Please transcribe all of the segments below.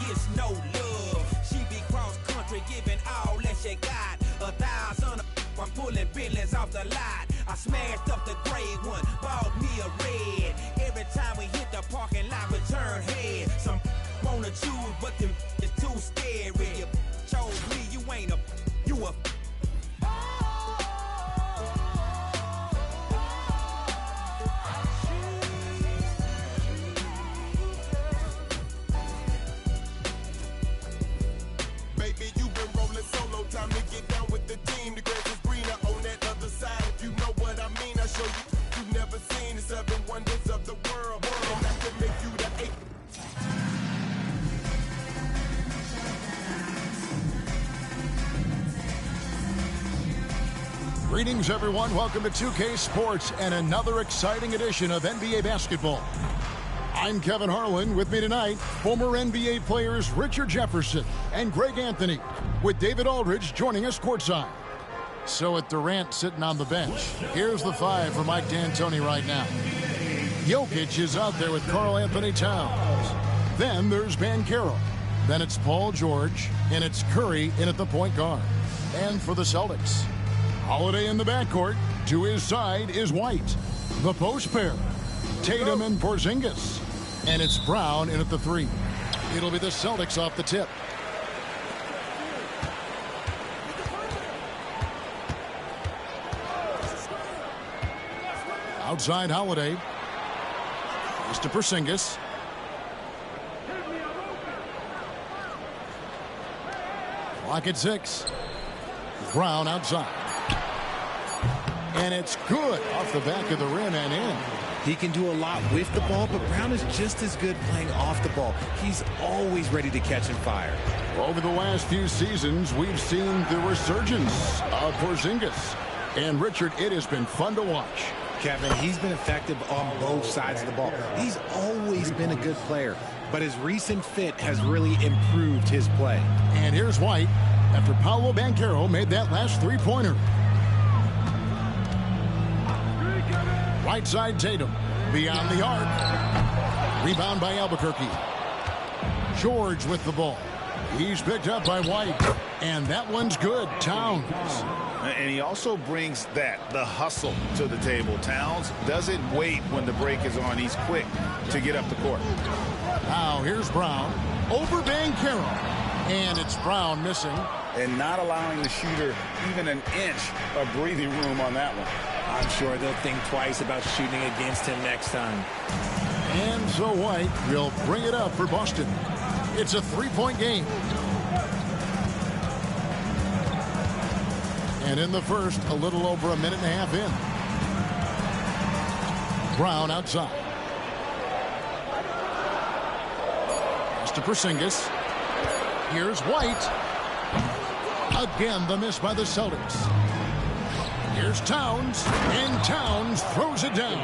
gets no love. She be cross country, giving all that she got. 1,000, I'm pulling billions off the lot. I smashed up the gray one, bought me a red. Every time we hit the parking lot, we turn head. Some wanna choose, but them is too scary. You chose me, you ain't a, you a. Baby, you been rolling solo, time to get down with the team. The grass is greener on that other side. If you know what I mean, I show you. You've never seen the 7 wonders of the world. And I can make you the 8. Greetings, everyone. Welcome to 2K Sports and another exciting edition of NBA basketball. I'm Kevin Harlan. With me tonight, former NBA players Richard Jefferson and Greg Anthony, with David Aldridge joining us courtside. So with Durant sitting on the bench, here's the 5 for Mike D'Antoni right now. Jokic is out there with Karl Anthony Towns. Then there's Banchero. Then it's Paul George, and it's Curry in at the point guard. And for the Celtics, Holiday in the backcourt. To his side is White. The post pair, Tatum and Porzingis. And it's Brown in at the 3. It'll be the Celtics off the tip. Outside Holiday. It's to Porzingis. Clock at 6. Brown outside. And it's good off the back of the rim and in. He can do a lot with the ball, but Brown is just as good playing off the ball. He's always ready to catch and fire. Over the last few seasons, we've seen the resurgence of Porzingis. And Richard, it has been fun to watch. Kevin, he's been effective on both sides of the ball. He's always been a good player, but his recent fit has really improved his play. And here's White after Paolo Banchero made that last three-pointer. Right side Tatum, beyond the arc. Rebound by Albuquerque. George with the ball. He's picked up by White, and that one's good. Towns. And he also brings the hustle to the table. Towns doesn't wait when the break is on. He's quick to get up the court. Now here's Brown over Banchero, and it's Brown missing. And not allowing the shooter even an inch of breathing room on that one. I'm sure they'll think twice about shooting against him next time. And so White will bring it up for Boston. It's a three-point game. And in the first, a little over a minute and a half in. Brown outside. Pass to Porzingis. Here's White. Again, the miss by the Celtics. Here's Towns, and Towns throws it down.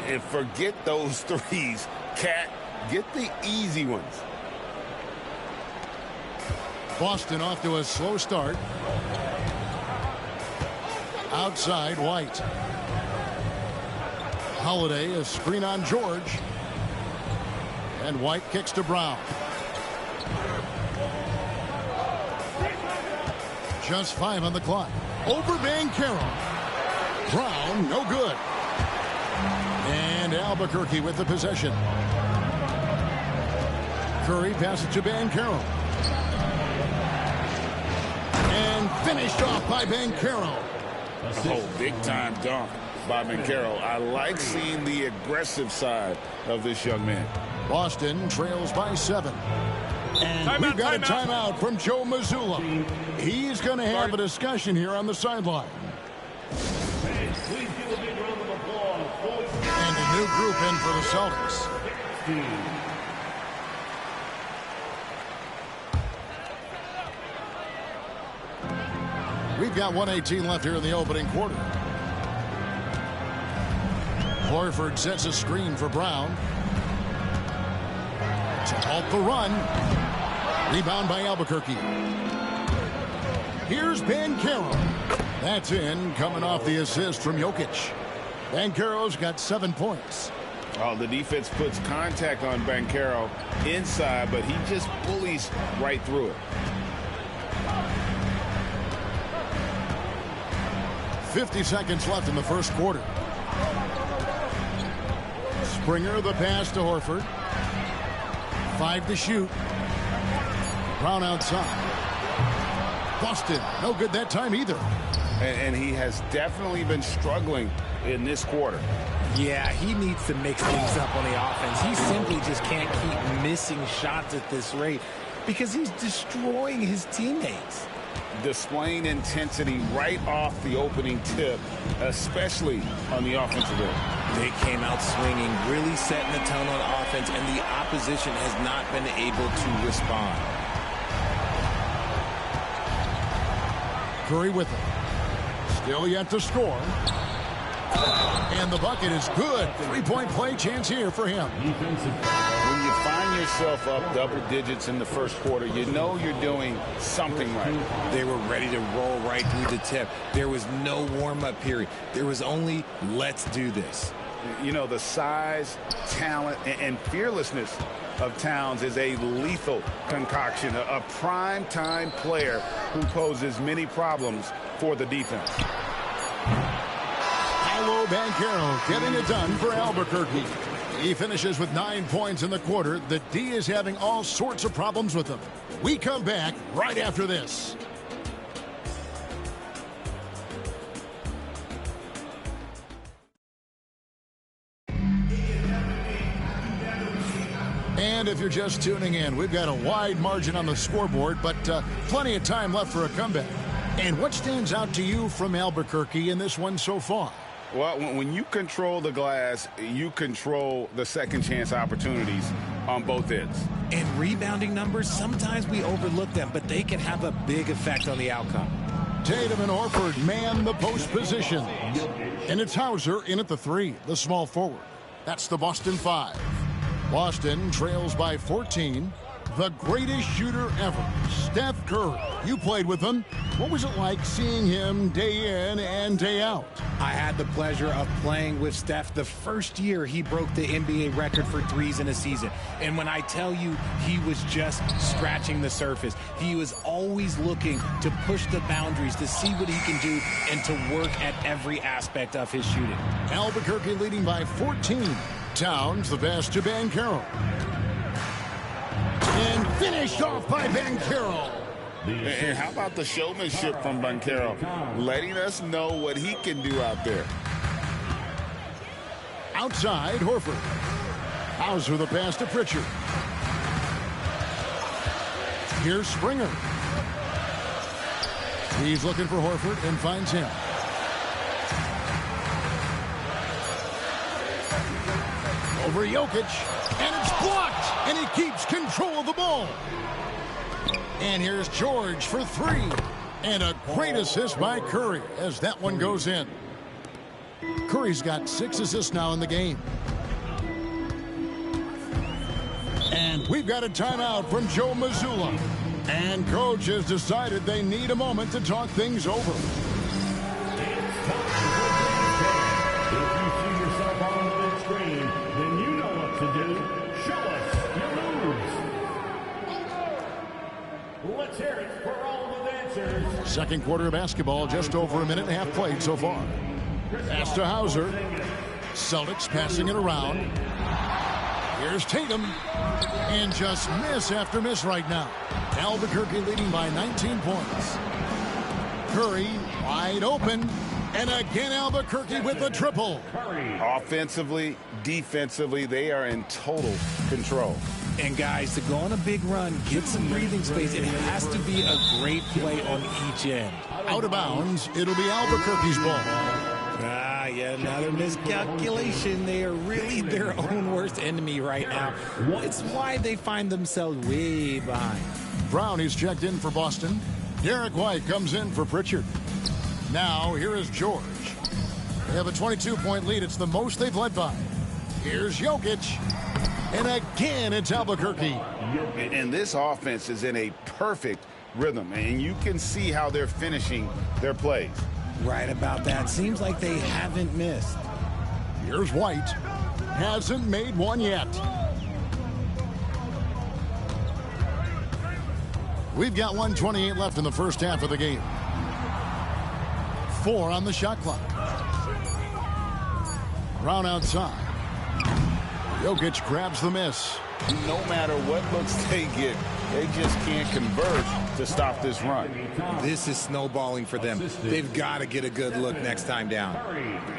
And forget those threes, Cat. Get the easy ones. Boston off to a slow start. Outside, White. Holiday, a screen on George. And White kicks to Brown. Just 5 on the clock. Over Banchero. Brown, no good. And Albuquerque with the possession. Curry passes to Banchero. And finished off by Banchero. Oh, big-time dunk by Banchero. I like seeing the aggressive side of this young man. Boston trails by 7. And we've got a timeout from Joe Mazzulla. He's going to have a discussion here on the sideline. And a new group in for the Celtics. We've got 1:18 left here in the opening quarter. Horford sets a screen for Brown. To halt the run. Rebound by Albuquerque. Here's Banchero. That's in, coming off the assist from Jokic. Banchero's got 7 points. Oh, the defense puts contact on Banchero inside, but he just bullies right through it. 50 seconds left in the first quarter. Springer the pass to Horford. 5 to shoot. Brown outside. Boston, no good that time either. And he has definitely been struggling in this quarter. Yeah, he needs to mix things up on the offense. He simply just can't keep missing shots at this rate because he's destroying his teammates. Displaying intensity right off the opening tip, especially on the offensive end. They came out swinging, really setting the tone on offense, and the opposition has not been able to respond. Curry with it. Still yet to score. And the bucket is good. 3-point play chance here for him. When you find yourself up double digits in the first quarter, you know you're doing something right. They were ready to roll right through the tip. There was no warm-up period. There was only, let's do this. You know, the size, talent, and fearlessness of Towns is a lethal concoction, a prime-time player who poses many problems for the defense. Paolo Banchero getting it done for Albuquerque. He finishes with 9 points in the quarter. The D is having all sorts of problems with him. We come back right after this. And if you're just tuning in, we've got a wide margin on the scoreboard, but plenty of time left for a comeback. And what stands out to you from Albuquerque in this one so far? Well, when you control the glass, you control the second chance opportunities on both ends. And rebounding numbers, sometimes we overlook them, but they can have a big effect on the outcome. Tatum and Horford man the post position. And it's Hauser in at the 3, the small forward. That's the Boston 5. Boston trails by 14. The greatest shooter ever, Steph Curry. You played with him. What was it like seeing him day in and day out? I had the pleasure of playing with Steph the first year he broke the NBA record for threes in a season. And when I tell you he was just scratching the surface, he was always looking to push the boundaries, to see what he can do, and to work at every aspect of his shooting. Albuquerque leading by 14. Towns the pass to Banchero. And finished off by Banchero. And how about the showmanship from Banchero, letting us know what he can do out there. Outside, Horford. Hauser the pass to Pritchard. Here's Springer. He's looking for Horford and finds him. Over Jokic, and it's blocked, and he keeps control of the ball. And here's George for 3. And a great assist by Curry as that one goes in. Curry's got 6 assists now in the game. And we've got a timeout from Joe Mazzulla. And coach has decided they need a moment to talk things over. Let's hear it for all the dancers. Second quarter of basketball, just over a minute and a half played so far. Pass to Hauser. Celtics passing it around. Here's Tatum. And just miss after miss right now. Albuquerque leading by 19 points. Curry wide open. And again, Albuquerque with a triple. Offensively, defensively, they are in total control. And guys, to go on a big run, get some breathing space, it has to be a great play on each end. Out of bounds, it'll be Albuquerque's ball. Yeah, another miscalculation. They are really their own worst enemy right now. It's why they find themselves way behind. Brown is checked in for Boston. Derek White comes in for Pritchard. Now, here is George. They have a 22-point lead. It's the most they've led by. Here's Jokic. And again, it's Albuquerque. And this offense is in a perfect rhythm, and you can see how they're finishing their plays. Right about that. Seems like they haven't missed. Here's White. hasn't made one yet. We've got 1:28 left in the first half of the game. 4 on the shot clock. Brown outside. Jokic grabs the miss. No matter what looks they get, they just can't convert to stop this run. This is snowballing for them. They've got to get a good look next time down.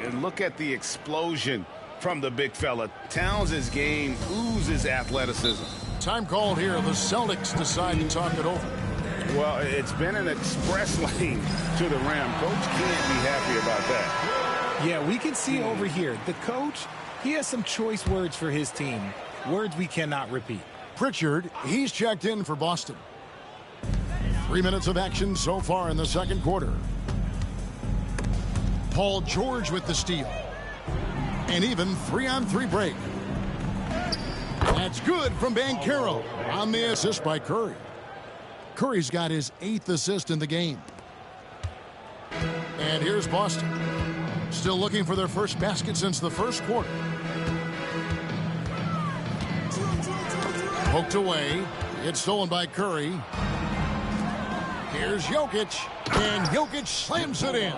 And look at the explosion from the big fella. Towns' game oozes athleticism. Time called here. The Celtics decide to talk it over. Well, it's been an express lane to the rim. Coach can't be happy about that. Yeah, we can see over here. The coach, he has some choice words for his team. Words we cannot repeat. Pritchard, he's checked in for Boston. 3 minutes of action so far in the second quarter. Paul George with the steal. And even 3-on-3 break. That's good from Banchero on the assist by Curry. Curry's got his 8th assist in the game. And here's Boston. Still looking for their first basket since the first quarter. Poked away. It's stolen by Curry. Here's Jokic. And Jokic slams it in.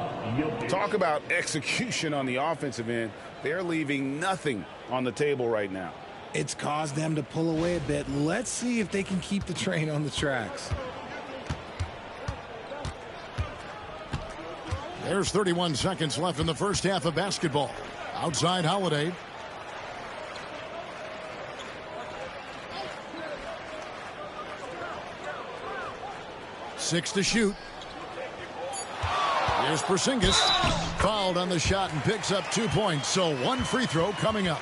Talk about execution on the offensive end. They're leaving nothing on the table right now. It's caused them to pull away a bit. Let's see if they can keep the train on the tracks. There's 31 seconds left in the first half of basketball. Outside Holiday. Six to shoot. Here's Porzingis. Fouled on the shot and picks up 2 points. So 1 free throw coming up.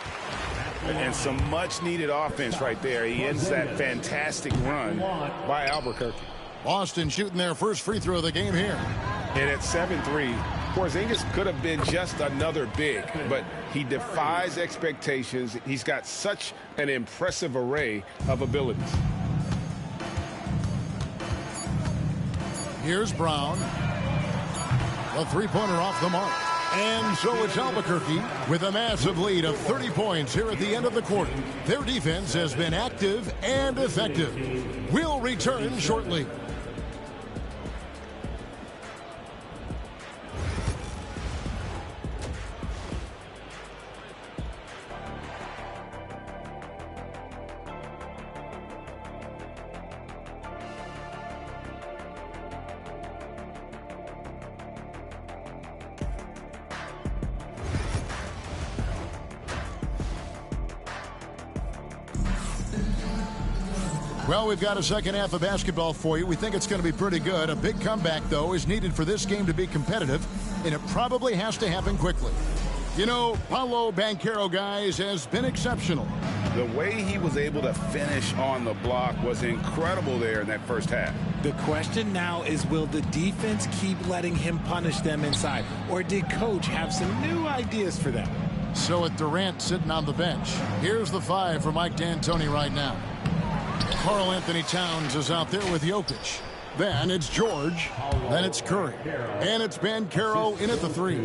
And some much-needed offense right there. He ends that fantastic run by Albuquerque. Boston shooting their first free throw of the game here. And at 7-3, Porzingis could have been just another big, but he defies expectations. He's got such an impressive array of abilities. Here's Brown. A three-pointer off the mark. And so it's Albuquerque with a massive lead of 30 points here at the end of the quarter. Their defense has been active and effective. We'll return shortly. Well, we've got a second half of basketball for you. We think it's going to be pretty good. A big comeback, though, is needed for this game to be competitive, and it probably has to happen quickly. You know, Paolo Banchero, guys, has been exceptional. The way he was able to finish on the block was incredible there in that first half. The question now is, will the defense keep letting him punish them inside, or did Coach have some new ideas for them? So with Durant sitting on the bench, here's the 5 for Mike D'Antoni right now. Karl Anthony Towns is out there with Jokic. Then it's George. Then it's Curry. And it's Banchero in at the 3.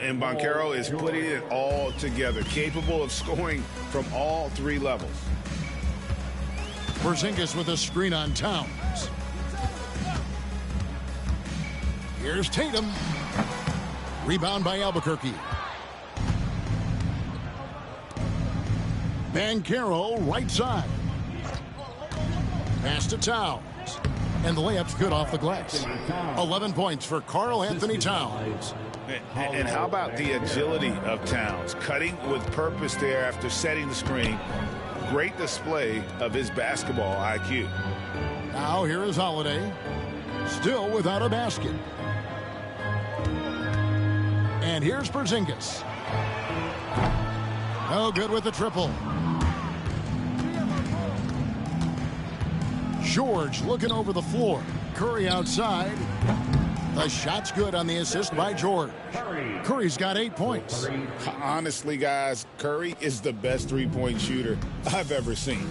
And Banchero is putting it all together, capable of scoring from all 3 levels. Porzingis with a screen on Towns. Here's Tatum. Rebound by Albuquerque. Banchero right side. Pass to Towns. And the layup's good off the glass. 11 points for Karl Anthony Towns. And how about the agility of Towns? Cutting with purpose there after setting the screen. Great display of his basketball IQ. Now here is Holiday. Still without a basket. And here's Porzingis. No good with the triple. George looking over the floor. Curry outside. The shot's good on the assist by George. Curry's got 8 points. Honestly, guys, Curry is the best three-point shooter I've ever seen.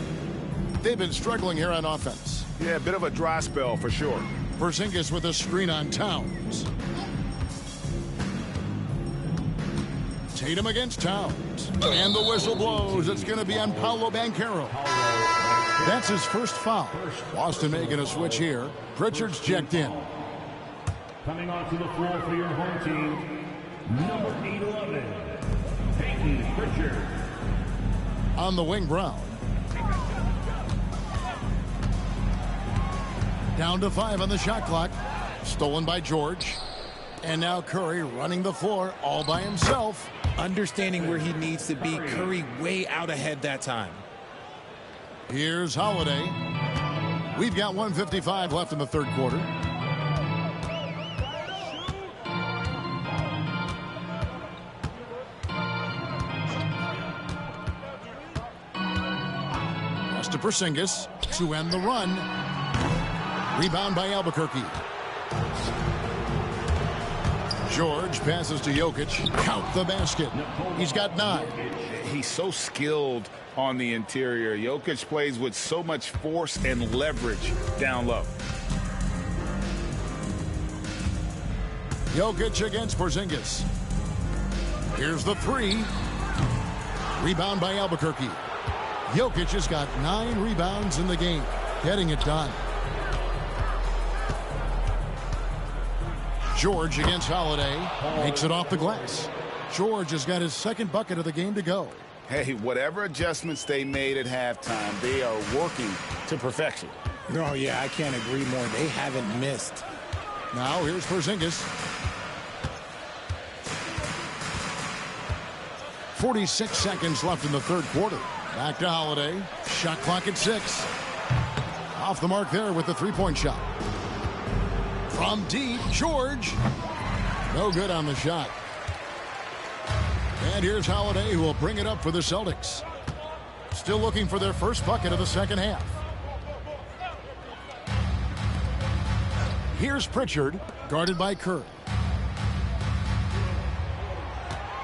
They've been struggling here on offense. Yeah, a bit of a dry spell for sure. Porzingis with a screen on Towns. Tatum against Towns. And the whistle blows. It's going to be on Paolo Banchero. That's his first foul. Boston making a switch here. Pritchard's checked in. Coming onto the floor for your home team, number 811, Peyton Pritchard. On the wing, Brown. Down to 5 on the shot clock. Stolen by George. And now Curry running the floor all by himself. Understanding where he needs to be. Curry way out ahead that time. Here's Holiday. We've got 1:55 left in the third quarter. Pass to Porzingis to end the run. Rebound by Albuquerque. George passes to Jokic. Count the basket. He's got 9. He's so skilled on the interior. Jokic plays with so much force and leverage down low. Jokic against Porzingis. Here's the 3. Rebound by Albuquerque. Jokic has got 9 rebounds in the game. Getting it done. George against Holiday. Makes it off the glass. George has got his second bucket of the game to go. Hey, whatever adjustments they made at halftime, they are working to perfection. Oh, yeah, I can't agree more. They haven't missed. Now here's Porzingis. 46 seconds left in the third quarter. Back to Holiday. Shot clock at 6. Off the mark there with the three-point shot. From deep, George. No good on the shot. And here's Holiday, who will bring it up for the Celtics. Still looking for their first bucket of the second half. Here's Pritchard, guarded by Curry.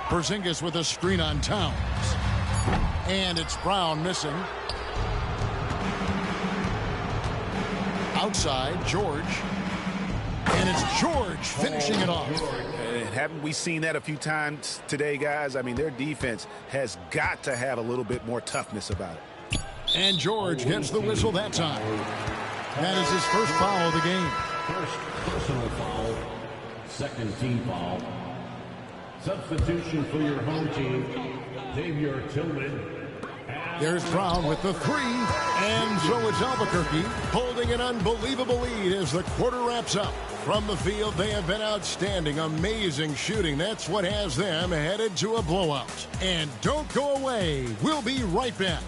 Porzingis with a screen on Towns. And it's Brown missing. Outside, George. And it's George finishing it off. Haven't we seen that a few times today, guys? I mean, their defense has got to have a little bit more toughness about it. And George gets the whistle that time. That is his first foul of the game. First personal foul, second team foul. Substitution for your home team, Xavier Tillman. There's Brown with the 3. And so it's Albuquerque holding an unbelievable lead as the quarter wraps up. From the field, they have been outstanding. Amazing shooting. That's what has them headed to a blowout. And don't go away. We'll be right back.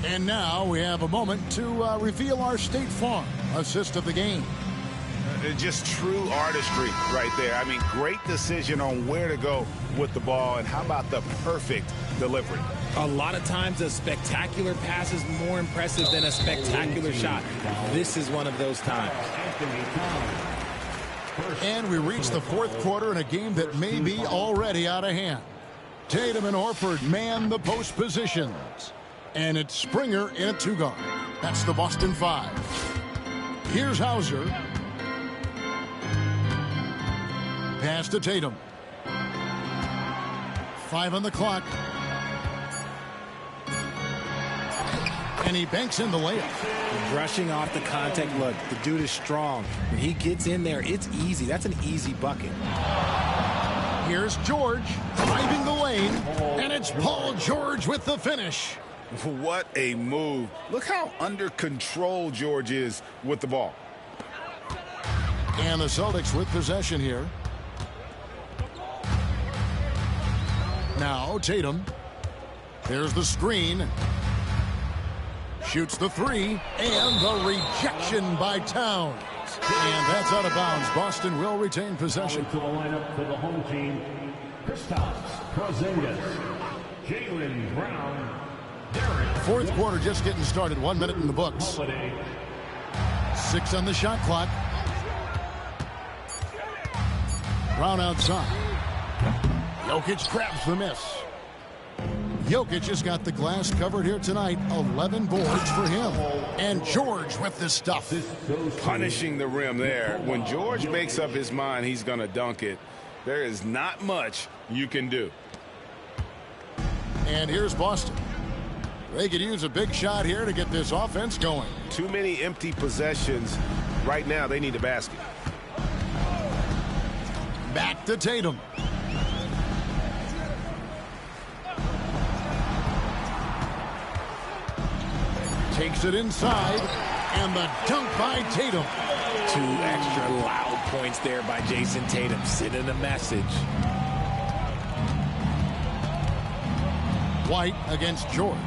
And now we have a moment to reveal our State Farm assist of the game. Just true artistry right there. I mean, great decision on where to go with the ball, and how about the perfect delivery? A lot of times a spectacular pass is more impressive than a spectacular shot. This is one of those times. And we reach the fourth quarter in a game that may be already out of hand. Tatum and Horford man the post positions. And it's Springer in a 2-guard. That's the Boston 5. Here's Hauser. Pass to Tatum. 5 on the clock. And he banks in the layup. Brushing off the contact. Look, the dude is strong. When he gets in there, it's easy. That's an easy bucket. Here's George driving the lane. And it's Paul George with the finish. What a move. Look how under control George is with the ball. And the Celtics with possession here. Now Tatum. There's the screen. Shoots the 3. And the rejection by Towns. And that's out of bounds. Boston will retain possession. To the lineup for the home team, Kristaps Porzingis, Jaylen Brown. Fourth quarter just getting started. 1 minute in the books. 6 on the shot clock. Brown outside. Jokic grabs the miss. Jokic has got the glass covered here tonight. 11 boards for him. And George with the stuff. Punishing the rim there. When George makes up his mind he's going to dunk it, there is not much you can do. And here's Boston. They could use a big shot here to get this offense going. Too many empty possessions. Right now, they need a basket. Back to Tatum. Takes it inside, and the dunk by Tatum. 2 extra loud points there by Jason Tatum, sending a message. White against George.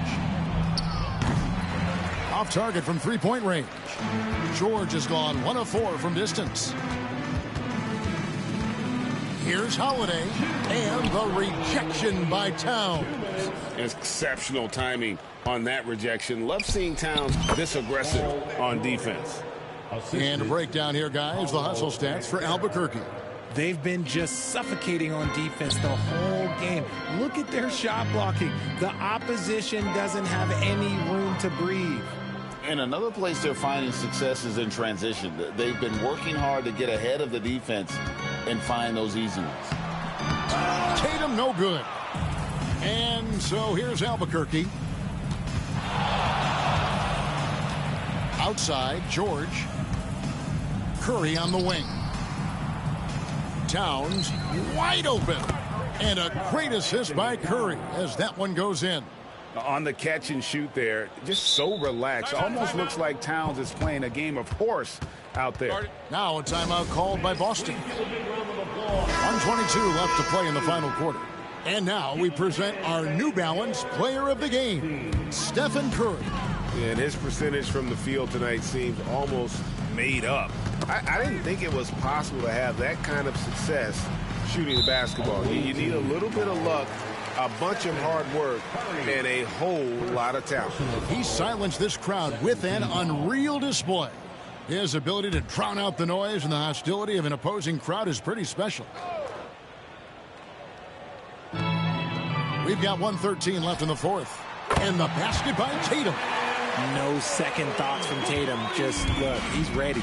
Off target from three-point range. George has gone 1 of 4 from distance. Here's Holiday, and the rejection by Towns. Exceptional timing on that rejection. Love seeing Towns this aggressive on defense. And a breakdown here, guys. The hustle stats for Albuquerque. They've been just suffocating on defense the whole game. Look at their shot blocking. The opposition doesn't have any room to breathe. And another place they're finding success is in transition. They've been working hard to get ahead of the defense and find those easy ones. Tatum no good. And so here's Albuquerque. Outside, George. Curry on the wing. Towns wide open. And a great assist by Curry as that one goes in. On the catch and shoot there, just so relaxed. Almost looks like Towns is playing a game of horse out there. Now a timeout called by Boston. 1:22 left to play in the final quarter. And now we present our New Balance Player of the Game, Stephen Curry. And his percentage from the field tonight seems almost made up. I didn't think it was possible to have that kind of success shooting the basketball. You need a little bit of luck, a bunch of hard work, and a whole lot of talent. He silenced this crowd with an unreal display. His ability to drown out the noise and the hostility of an opposing crowd is pretty special. We've got 1:13 left in the fourth. And the basket by Tatum. No second thoughts from Tatum. Just look, he's ready.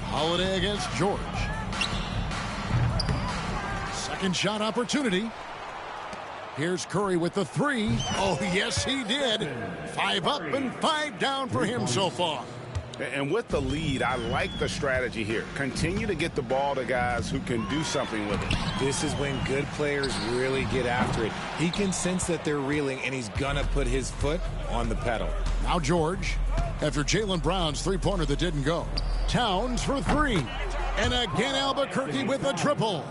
Holiday against George. Second shot opportunity. Here's Curry with the 3. Oh, yes, he did. 5 up and 5 down for him so far. And with the lead, I like the strategy here. Continue to get the ball to guys who can do something with it. This is when good players really get after it. He can sense that they're reeling, and he's going to put his foot on the pedal. Now George, after Jaylen Brown's three-pointer that didn't go. Towns for 3. And again, Albuquerque with a triple.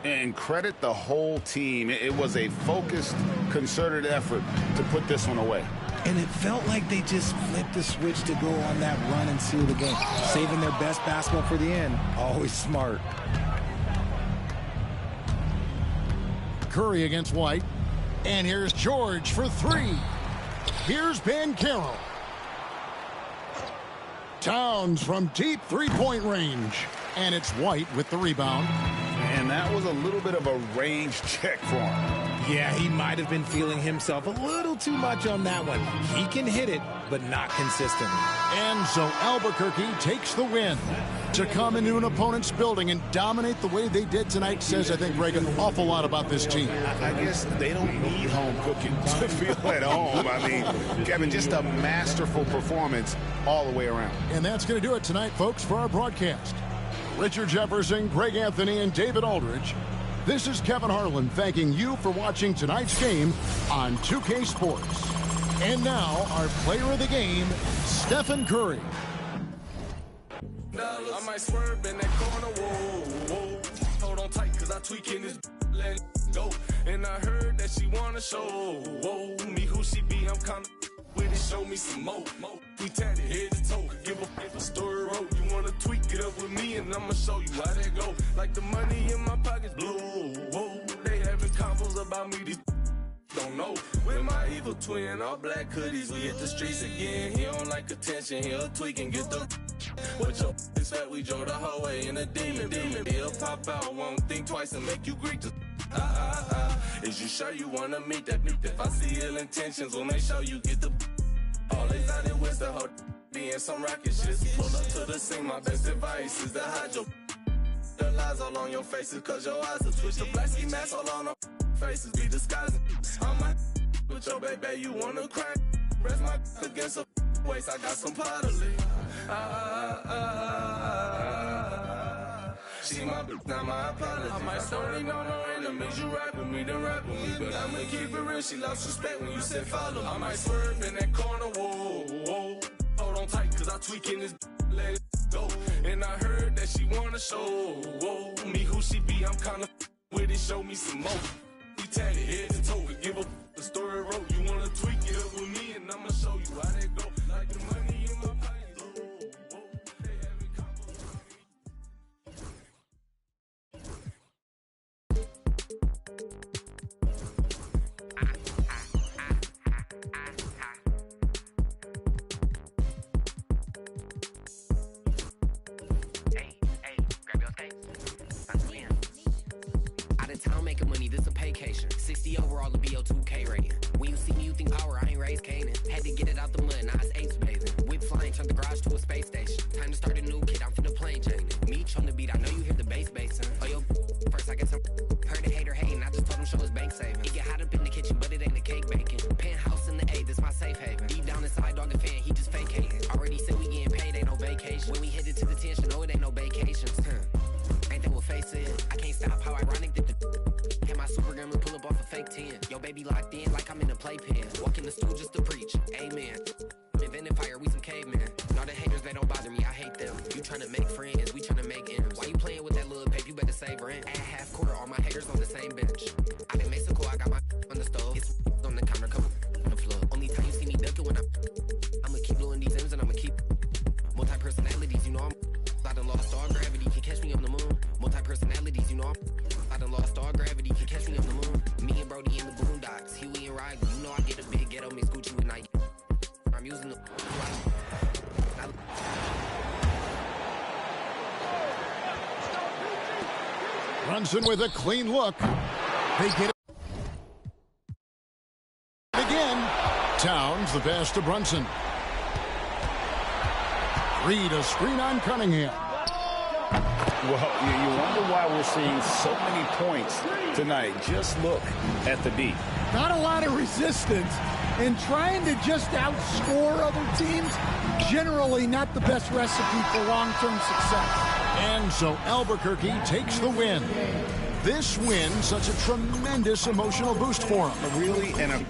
And credit the whole team. It was a focused, concerted effort to put this one away. And it felt like they just flipped the switch to go on that run and seal the game. Saving their best basketball for the end. Always smart. Curry against White. And here's George for 3. Here's Banchero. Towns from deep three-point range. And it's White with the rebound. And that was a little bit of a range check for him. Yeah, he might have been feeling himself a little too much on that one. He can hit it, but not consistently. And so Albuquerque takes the win. To come into an opponent's building and dominate the way they did tonight says, I think, Greg, an awful lot about this team. I guess they don't need home cooking to feel at home. I mean, Kevin, just a masterful performance all the way around. And that's going to do it tonight, folks, for our broadcast. Richard Jefferson, Greg Anthony, and David Aldridge. This is Kevin Harlan thanking you for watching tonight's game on 2K Sports. And now, our player of the game, Stephen Curry. I might swerve in that corner, whoa, whoa. Hold on tight, cause I tweaking this, let it go. And I heard that she wanna show, whoa, me who she be, I'm kinda with it, show me some more. We tatted head to toe, give a story road. You wanna tweak it up with me, and I'ma show you how that go. Like the money in my pockets blue, whoa. They having convos about me, these don't know. With my evil twin. All black hoodies, we hit the streets again. He don't like attention, he'll tweak and get the. What your expect? We drove the whole way in a demon. He'll pop out, won't think twice and make you Greek. Is you sure you wanna meet that? If I see ill intentions, we'll make sure you get the. Always out there with the whole being some rocket shit. Pull up to the scene, my best advice is to hide your. The lies all on your faces, cause your eyes are twitch. The black ski mask all on our faces, be disguising. I'm my with your baby, you wanna cry. Rest my against a waist, I got some pottery. She my bitch, not my apology. I might sorry, no enemies. You rap with me, then rap with me. But I'ma keep it real, she lost respect when you said follow. I might swerve in that corner, whoa. Hold on tight, cause I tweaking this, let it go. And I heard that she wanna show, me who she be, I'm kinda with it, show me some more. We tatted head to toe, give up the story wrote. You wanna tweak it up with me, and I'ma show you how that go. Like the money in my pocket. Town making money, this a paycation. 60 overall, the BO2K rating. When you see me, you think power, I ain't raised Canaan. Had to get it out the mud, now it's apes bathing. Whip flying, turned the garage to a space station. Time to start a new kid, I'm finna plane Jane. Meech on the beat, I know you hear the bass basin. Oh, yo, first I get some. Heard a hater hating, I just told him show his bank saving. It get hot up in the kitchen, but it ain't a cake baking. Penthouse in the A, this my safe haven. Deep down inside, dog a fan, he just fake hating. Already said we getting paid, ain't no vacation. When we headed to the tension, no, it ain't no vacations. Ain't that what face it? I can't stop, how ironic that the. Hit my super gun and pull up off a fake 10. Yo, baby locked in like I'm in a playpen. Walk in the stool just to preach. Amen. I'm inventing fire, we some cavemen. All the haters, they don't bother me, I hate them. You tryna make friends, we tryna make M's. Why you playing with that little paper? You better save rent. At half quarter, all my haters on the same bench. I'm in Mexico, I got my on the stove. It's on the counter, couple on the floor. Only time you see me ducking when I'ma keep blowing these M's and I'ma keep multi-personalities, you know I done lost all gravity, can catch me on the moon. Multi-personalities, you know I done lost all gravity, can catch me on the moon. Me and Brody in the boondocks, Huey and Riley, you know I get a big ghetto mix Gucci with Nike. I'm using the Brunson with a clean look. They get it again. Towns the pass to Brunson. Reed a screen on Cunningham. Well, you wonder why we're seeing so many points tonight. Just look at the D. Not a lot of resistance, and trying to just outscore other teams, generally not the best recipe for long-term success. And so Albuquerque takes the win. This win, such a tremendous emotional boost for them. Really, and a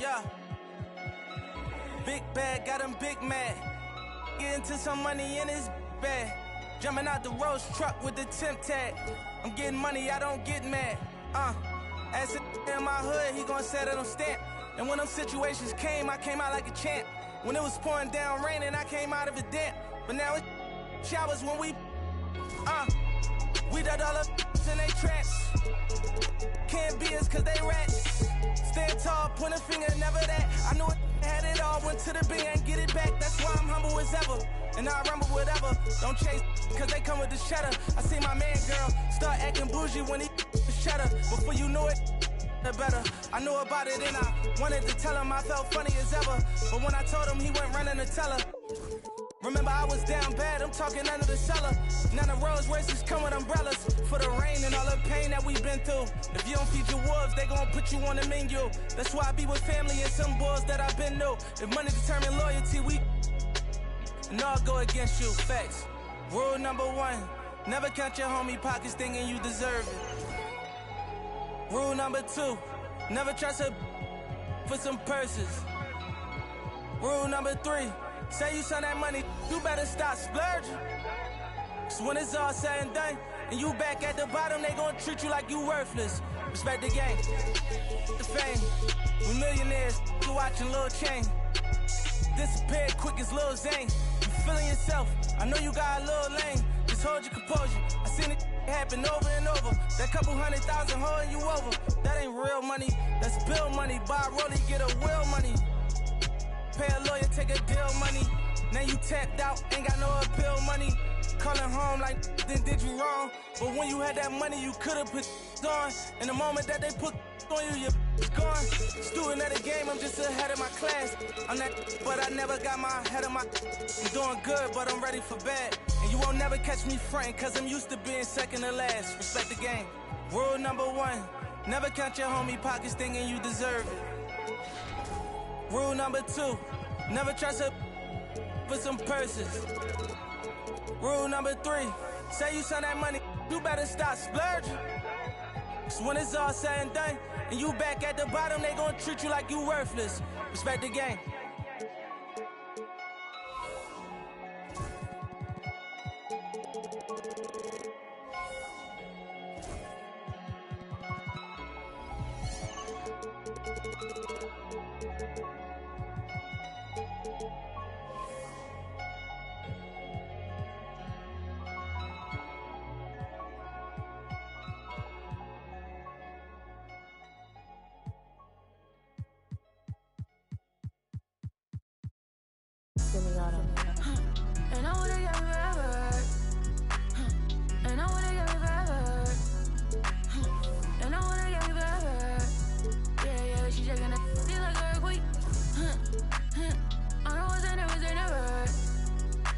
Yeah. Big bag, got him big mad. Get into some money in his bag. Jumping out the Rolls truck with the temp tag. I'm getting money, I don't get mad. As in my hood, he gon' set it on stamp. And when them situations came, I came out like a champ. When it was pouring down raining, I came out of it damp. But now it's showers when we done all up in they traps. Can't be us cause they rats. Stand tall, point a finger, never that. I knew it had it all, went to the bank and get it back. That's why I'm humble as ever. And I rumble whatever. Don't chase cause they come with the cheddar. I see my man girl start acting bougie when he cheddar. Before you know it, better. I knew about it and I wanted to tell him I felt funny as ever. But when I told him, he went running to tell her. Remember I was down bad, I'm talking under the cellar. None of Rolls Royces come with umbrellas. For the rain and all the pain that we've been through. If you don't feed your wolves, they gon' put you on the menu. That's why I be with family and some boys that I've been new. If money determine loyalty, and all go against you, facts. Rule number 1, never count your homie pockets thinking you deserve it. Rule number 2, never trust her for some purses. Rule number 3, say you send that money, you better stop splurging. So when it's all said and done, and you back at the bottom, they gon' treat you like you worthless. Respect the game, the fame. We millionaires, you watching Lil Chain. Disappeared quick as Lil Zane. You feeling yourself, I know you got a little lane. Just hold your composure, I seen it happen over and over. That couple 100,000 holding you over. That ain't real money, that's bill money. Buy a rollie, get a will money. Pay a lawyer, take a deal money. Now you tapped out, ain't got no appeal money. Calling home like, then did you wrong? But when you had that money, you could've put on. In the moment that they put on you, you're gone. Student of the game, I'm just ahead of my class. I'm that, but I never got my head of my. I'm doing good, but I'm ready for bad. And you won't never catch me frontin', cause I'm used to being second to last. Respect the game. Rule number 1, never count your homie pockets thinking you deserve it. Rule number 2, never trust her for some purses. Rule number 3, say you send that money, you better stop splurging. So when it's all said and done, and you back at the bottom, they gon' treat you like you worthless. Respect the game. And I wanna get me forever. And I wanna get me forever. And I wanna get me forever. Yeah, she shaking that feel like a earthquake. I know it's never.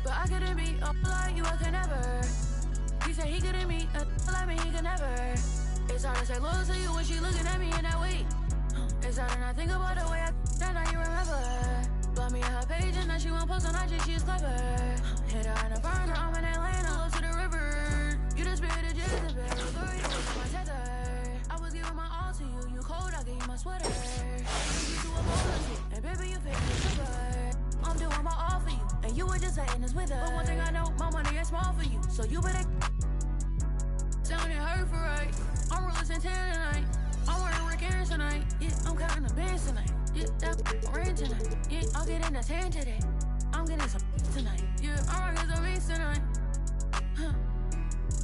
But I couldn't be up like you, I could never. He said he couldn't meet a like me, he could never. It's hard to say loyal to you when she looking at me in that way. It's hard to not think about the way I that now you remember. Bought me her page and now she won't post on IG, she's clever. Hit her in a burner, I'm in Atlanta, close to the river. You the spirit of Jezebel, girl, you was my tether. I was giving my all to you, you cold, I gave you my sweater. You do a bonus, and baby, you pick me sugar. I'm doing my all for you, and you were just letting us with her. But one thing I know, my money is small for you, so you better sounding hurt for right. I'm real Santana tonight, I'm wearing Rick Aaron tonight. Yeah, I'm counting the bands tonight. Yeah, that rain tonight. Yeah, I'll get in the tan today. I'm getting some tonight. Yeah, I'm rocking some beats tonight.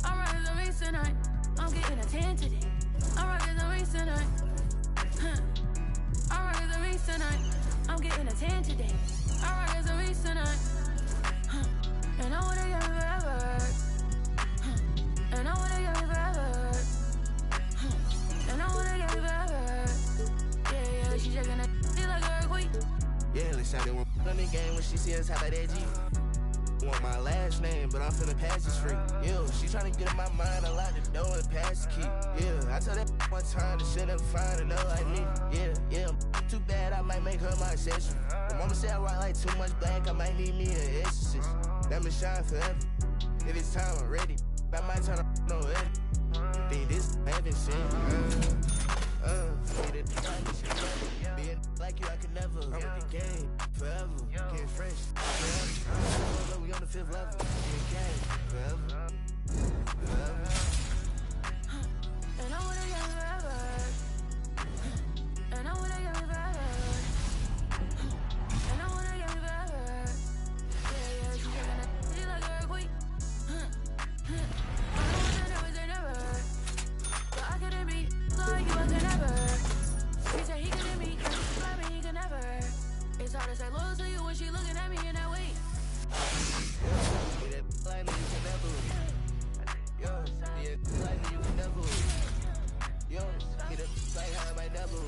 I'm rocking some beats tonight. I'm getting a tan today. I'm rocking some beats tonight. I'm rocking some beats tonight. I'm getting a tan today. I'm rocking some beats tonight. And I wanna get me forever. And I wanna get me forever. And I wanna get me forever. Yeah, she shaking that feel like a earthquake. Yeah, let's shout it one on the game when she see us top of that G. Want my last name, but I'm finna pass it free. Yeah, she tryna get in my mind, I lock the door and pass the key. Yeah, I told that one time that shit never find another like me. Yeah, too bad I might make her my accessory. My mama said I rock like too much black, I might need me an exorcist. That me shine forever. If it's time, I'm ready. I might turn on no edit. Think this heaven shit. Get it it like this, being like you, I could never. I'm with the game forever. Getting fresh forever. We on the 5th level. Getting game forever. And I wanna get forever. And I wanna get forever. And I wanna get forever. Yeah, she's gonna see like a earthquake. I never say never. But I couldn't be like you, I could never. He said he couldn't be like me, he could never. It's hard to say loyal to you when she looking at me in that way. Like me, you can never. Yo, yeah, like me, you can never. Yo, hit up like how I might never.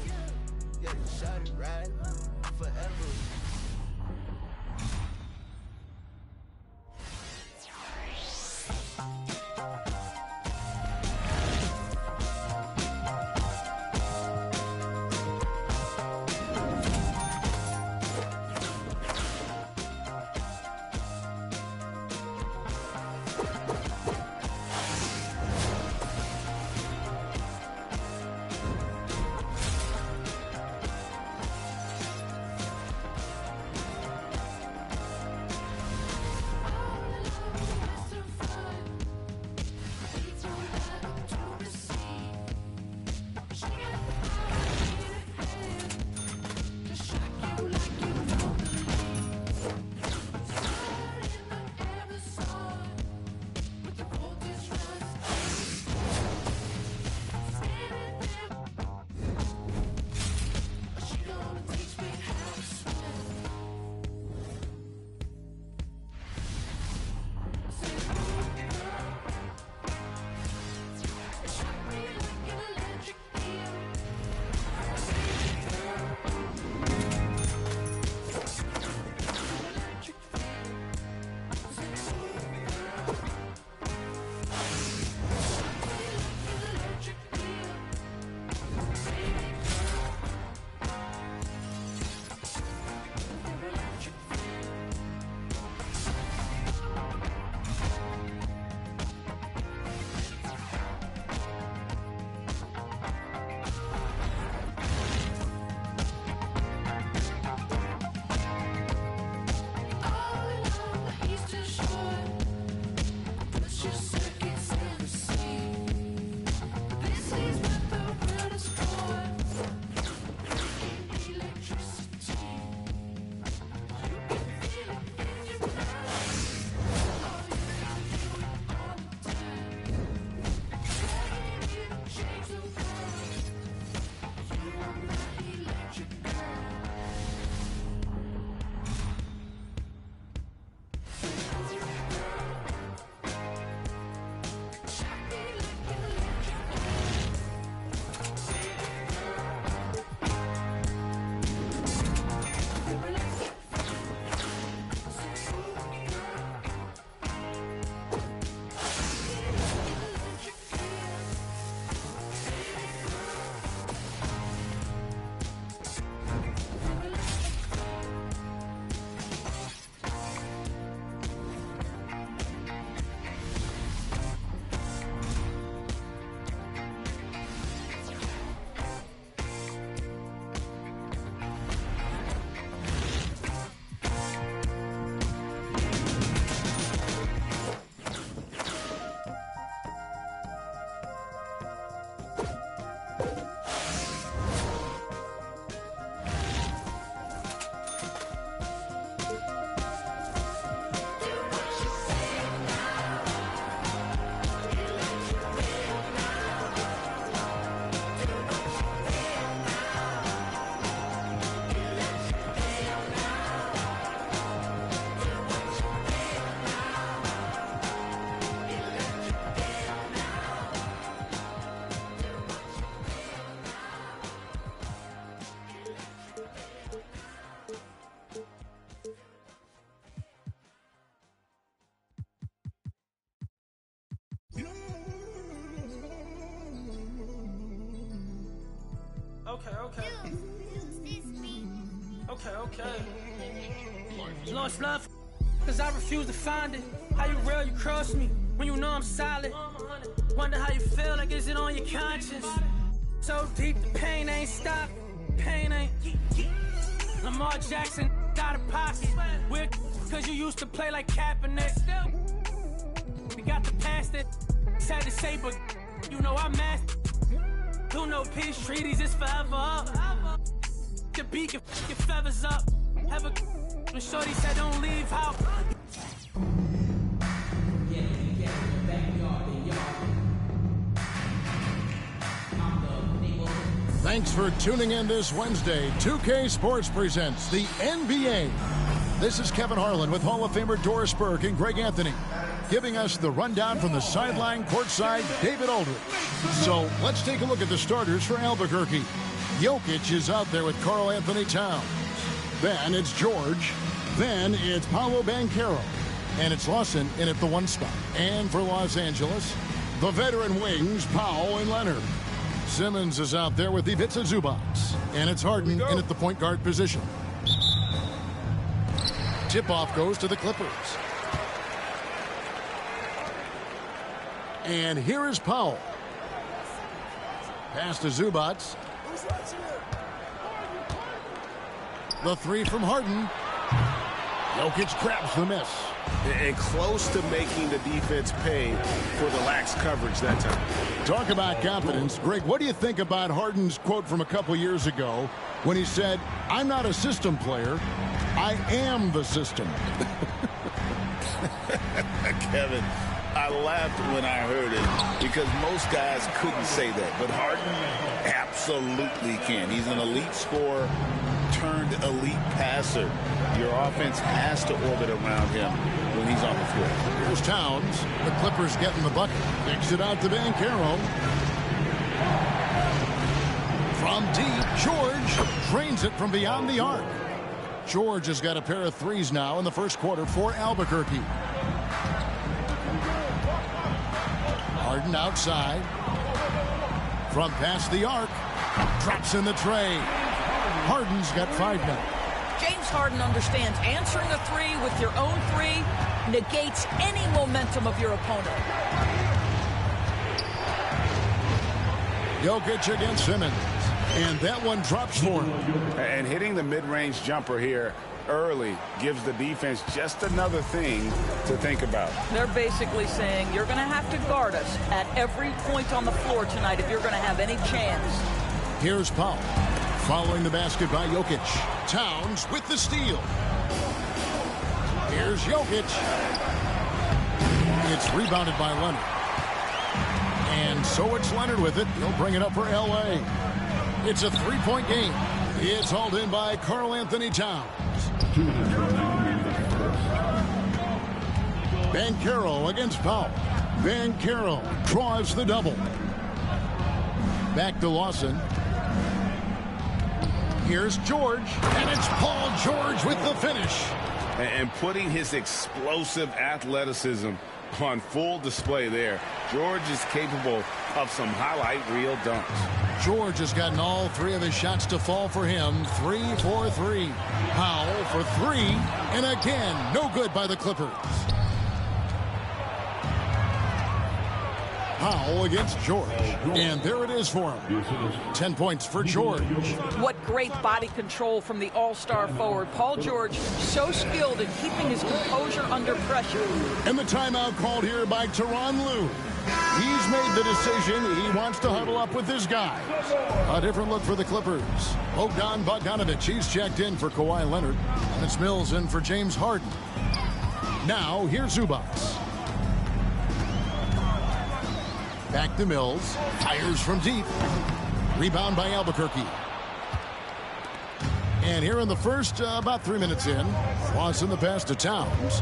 Yeah, shot it right forever. Okay. Lost love, cause I refuse to find it. How you real, you cross me when you know I'm solid. Wonder how you feel, like is it on your conscience? So deep, the pain ain't stopped. Pain ain't. Lamar Jackson got a posse. We're cause you used to play like Kaepernick. We got the past it. Sad to say, but you know I'm master. Do no peace treaties, it's forever up. The beat can your feathers up. Have a shorty said don't leave out. Thanks for tuning in this Wednesday. 2K Sports presents the NBA. This is Kevin Harlan with Hall of Famer Doris Burke and Greg Anthony, giving us the rundown from the sideline courtside, David Aldridge. So let's take a look at the starters for Albuquerque. Jokic is out there with Karl Anthony Towns. Then it's George. Then it's Paolo Banchero. And it's Lawson in at the 1 spot. And for Los Angeles, the veteran wings, Powell and Leonard. Simmons is out there with Ivica Zubac. And it's Harden in at the point guard position. Tip-off goes to the Clippers. And here is Powell. Pass to Zubac. The 3 from Harden. Jokic grabs the miss. And close to making the defense pay for the lax coverage that time. Talk about confidence. Greg, what do you think about Harden's quote from a couple years ago when he said, "I'm not a system player, I am the system"? Kevin, I laughed when I heard it because most guys couldn't say that, but Harden absolutely can. He's an elite scorer turned elite passer. Your offense has to orbit around him when he's on the floor. Here's Towns. The Clippers getting the bucket. Kicks it out to Banchero. From deep, George drains it from beyond the arc. George has got a pair of threes now in the first quarter for Albuquerque. Harden outside. From past the arc. Drops in the tray. Harden's got 5 now. James Harden understands answering a 3 with your own 3 negates any momentum of your opponent. Jokic against Simmons. And that one drops for him. And hitting the mid-range jumper here early gives the defense just another thing to think about. They're basically saying you're going to have to guard us at every point on the floor tonight if you're going to have any chance. Here's Powell. Following the basket by Jokic. Towns with the steal. Here's Jokic. It's rebounded by Leonard. And so it's Leonard with it. He'll bring it up for L.A. It's a 3-point game. It's hauled in by Karl Anthony Towns. Banchero against Powell. Banchero draws the double. Back to Lawson. Here's George, and it's Paul George with the finish. And putting his explosive athleticism on full display there. George is capable of some highlight reel dunks. George has gotten all 3 of his shots to fall for him. 3 for 3. Powell for 3, and again, no good by the Clippers. Powell against George. And there it is for him. 10 points for George. What great body control from the all-star forward. Paul George, so skilled in keeping his composure under pressure. And the timeout called here by Tyronn Lue. He's made the decision. He wants to huddle up with his guys. A different look for the Clippers. Bogdan Bogdanovic, he's checked in for Kawhi Leonard. And it's Mills in for James Harden. Now, here's Zubac. Back to Mills. Fires from deep. Rebound by Albuquerque. And here in the first, about 3 minutes in, Lawson the pass to Towns.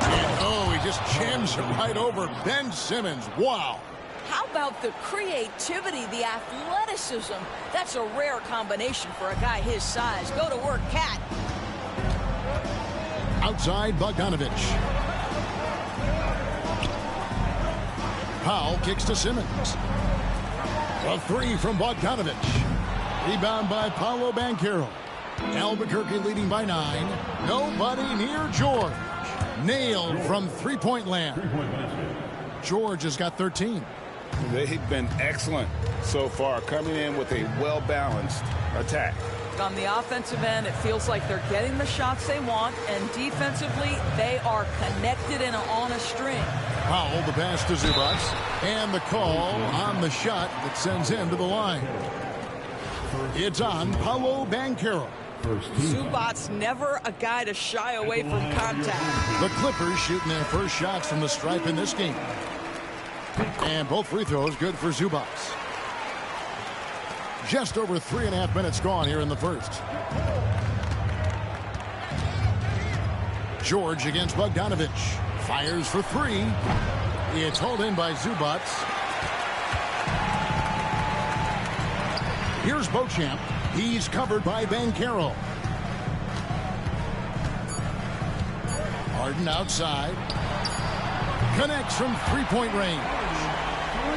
And, oh, he just jams it right over Ben Simmons. Wow. How about the creativity, the athleticism? That's a rare combination for a guy his size. Go to work, Cat. Outside, Bogdanovic. Powell kicks to Simmons. A 3 from Bogdanovic. Rebound by Paolo Banchero. Albuquerque leading by 9. Nobody near George. Nailed from 3-point land. George has got 13. They've been excellent so far, coming in with a well-balanced attack. On the offensive end, it feels like they're getting the shots they want, and defensively, they are connected and on a string. Powell, the pass to Zubac, and the call on the shot that sends him to the line. It's on Paolo Banchero. Zubac's never a guy to shy away from contact. The Clippers shooting their first shots from the stripe in this game. And both free throws good for Zubac. Just over 3.5 minutes gone here in the first. George against Bogdanovic. Fires for three. It's hauled in by Zubac. Here's Beauchamp. He's covered by Banchero. Harden outside. Connects from three-point range.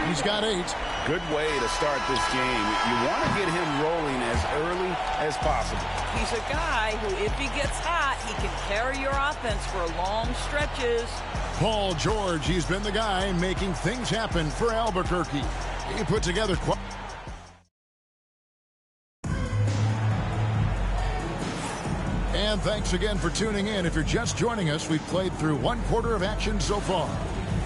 He's got 8. Good way to start this game. You want to get him rolling as early as possible. He's a guy who, if he gets hot, he can carry your offense for long stretches. Paul George, he's been the guy making things happen for Albuquerque. He put together And thanks again for tuning in. If you're just joining us, we've played through 1/4 of action so far.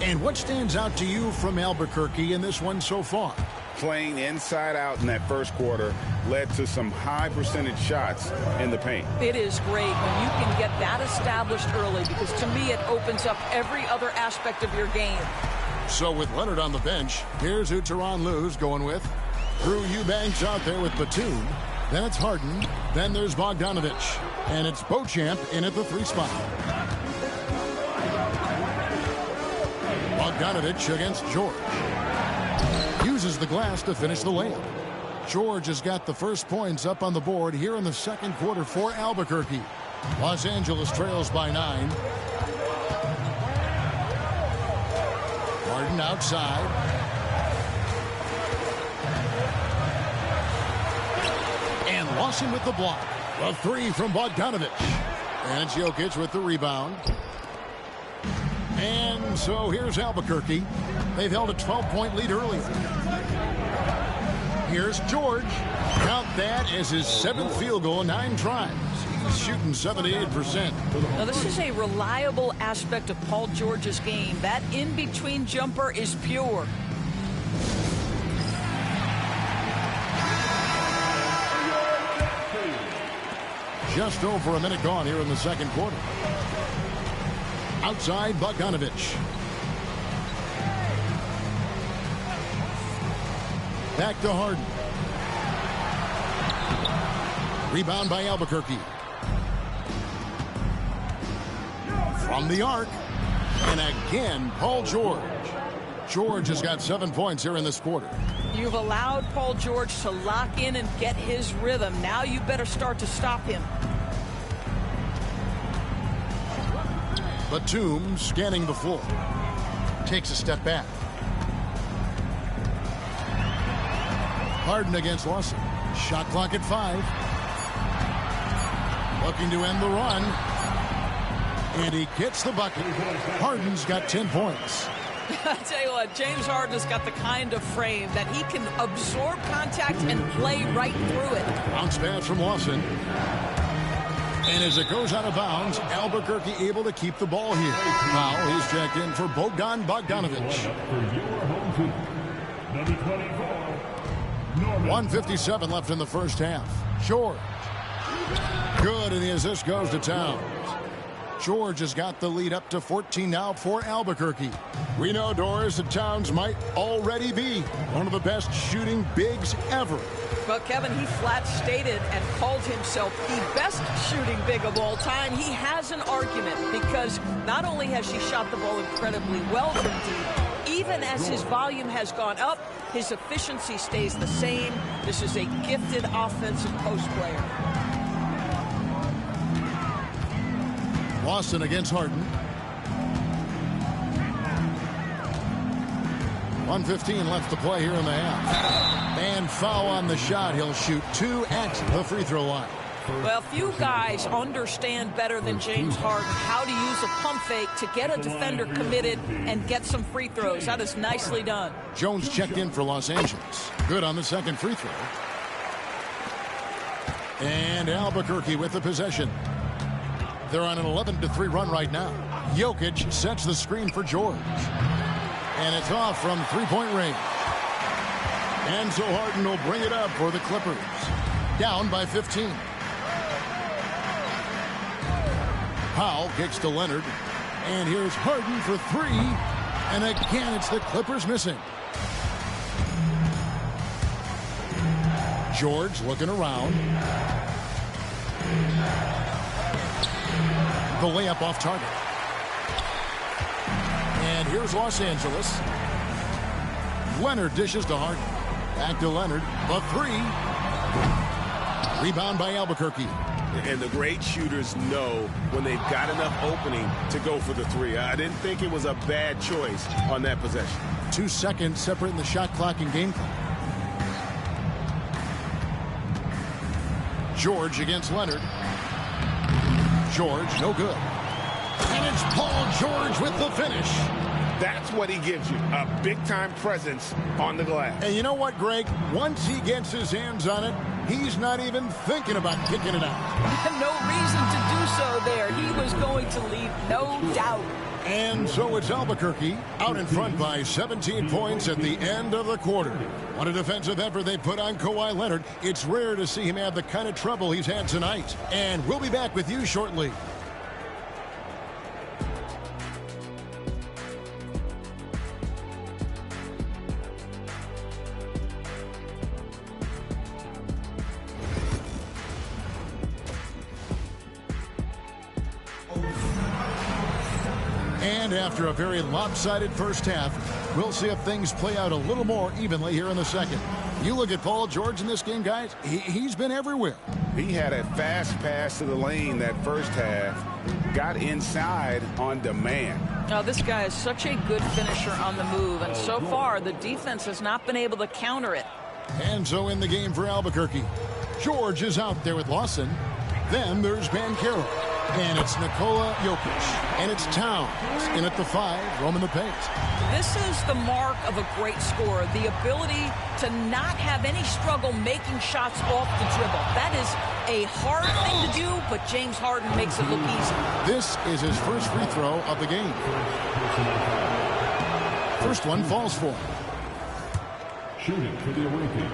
And what stands out to you from Albuquerque in this one so far? Playing inside out in that first quarter led to some high percentage shots in the paint. It is great when you can get that established early, because to me it opens up every other aspect of your game. So with Leonard on the bench, here's who Tyronn Lue's going with. Drew Eubanks out there with Batum. Then it's Harden. Then there's Bogdanovic. And it's Beauchamp in at the 3 spot. Bogdanovic against George. Uses the glass to finish the layup. George has got the first points up on the board here in the second quarter for Albuquerque. Los Angeles trails by 9. Harden outside. And Lawson with the block. A 3 from Bogdanovic. And it's Jokic with the rebound. And so here's Albuquerque. They've held a 12-point lead earlier. Here's George. Count that as his 7th field goal, 9 tries. He's shooting 78%. Now, this is a reliable aspect of Paul George's game. That in-between jumper is pure. Just over a minute gone here in the second quarter. Outside, Bogdanovic. Back to Harden. Rebound by Albuquerque. From the arc. And again, Paul George. George has got 7 points here in this quarter. You've allowed Paul George to lock in and get his rhythm. Now you better start to stop him. Batum scanning the floor. Takes a step back. Harden against Lawson. Shot clock at 5. Looking to end the run. And he gets the bucket. Harden's got 10 points. I tell you what, James Harden has got the kind of frame that he can absorb contact and play right through it. Bounce pass from Lawson. And as it goes out of bounds, Albuquerque able to keep the ball here. Now he's checked in for Bogdan Bogdanovic. 1:57 left in the first half. George. Good, and the assist goes to Towns. George has got the lead up to 14 now for Albuquerque. We know, Doris, that Towns might already be one of the best shooting bigs ever. Well, Kevin, he flat stated and called himself the best shooting big of all time. He has an argument because not only has he shot the ball incredibly well from deep, even as his volume has gone up, his efficiency stays the same. This is a gifted offensive post player. Lawson against Harden. 1:15 left to play here in the half. And foul on the shot. He'll shoot 2 at the free throw line. Well, few guys understand better than James Harden how to use a pump fake to get a defender committed and get some free throws. That is nicely done. Jones checked in for Los Angeles. Good on the second free throw. And Albuquerque with the possession. They're on an 11-3 run right now. Jokic sets the screen for George. And it's off from three-point range. And so Harden will bring it up for the Clippers. Down by 15. Powell kicks to Leonard. And here's Harden for three. And again, it's the Clippers missing. George looking around. The layup off target. And here's Los Angeles. Leonard dishes to Harden. Back to Leonard. The three. Rebound by Albuquerque. And the great shooters know when they've got enough opening to go for the three. I didn't think it was a bad choice on that possession. 2 seconds separating the shot clock and game clock. George against Leonard. George, no good. And it's Paul George with the finish. That's what he gives you, a big-time presence on the glass. And you know what, Greg? Once he gets his hands on it, he's not even thinking about kicking it out. No reason to do so there. He was going to leave, no doubt. And so it's Albuquerque out in front by 17 points at the end of the quarter. What a defensive effort they put on Kawhi Leonard. It's rare to see him have the kind of trouble he's had tonight. And we'll be back with you shortly. And after a very lopsided first half, we'll see if things play out a little more evenly here in the second. You look at Paul George in this game, guys, he's been everywhere. He had a fast pass to the lane that first half, got inside on demand. Now, this guy is such a good finisher on the move, and so far the defense has not been able to counter it. And so in the game for Albuquerque, George is out there with Lawson. Then there's Banchero. And it's Nikola Jokic. And it's Towns in at the 5, roaming the paint. This is the mark of a great scorer, the ability to not have any struggle making shots off the dribble. That is a hard thing to do, but James Harden makes it look easy. This is his first free throw of the game. First one falls for him. Shooting for the away team,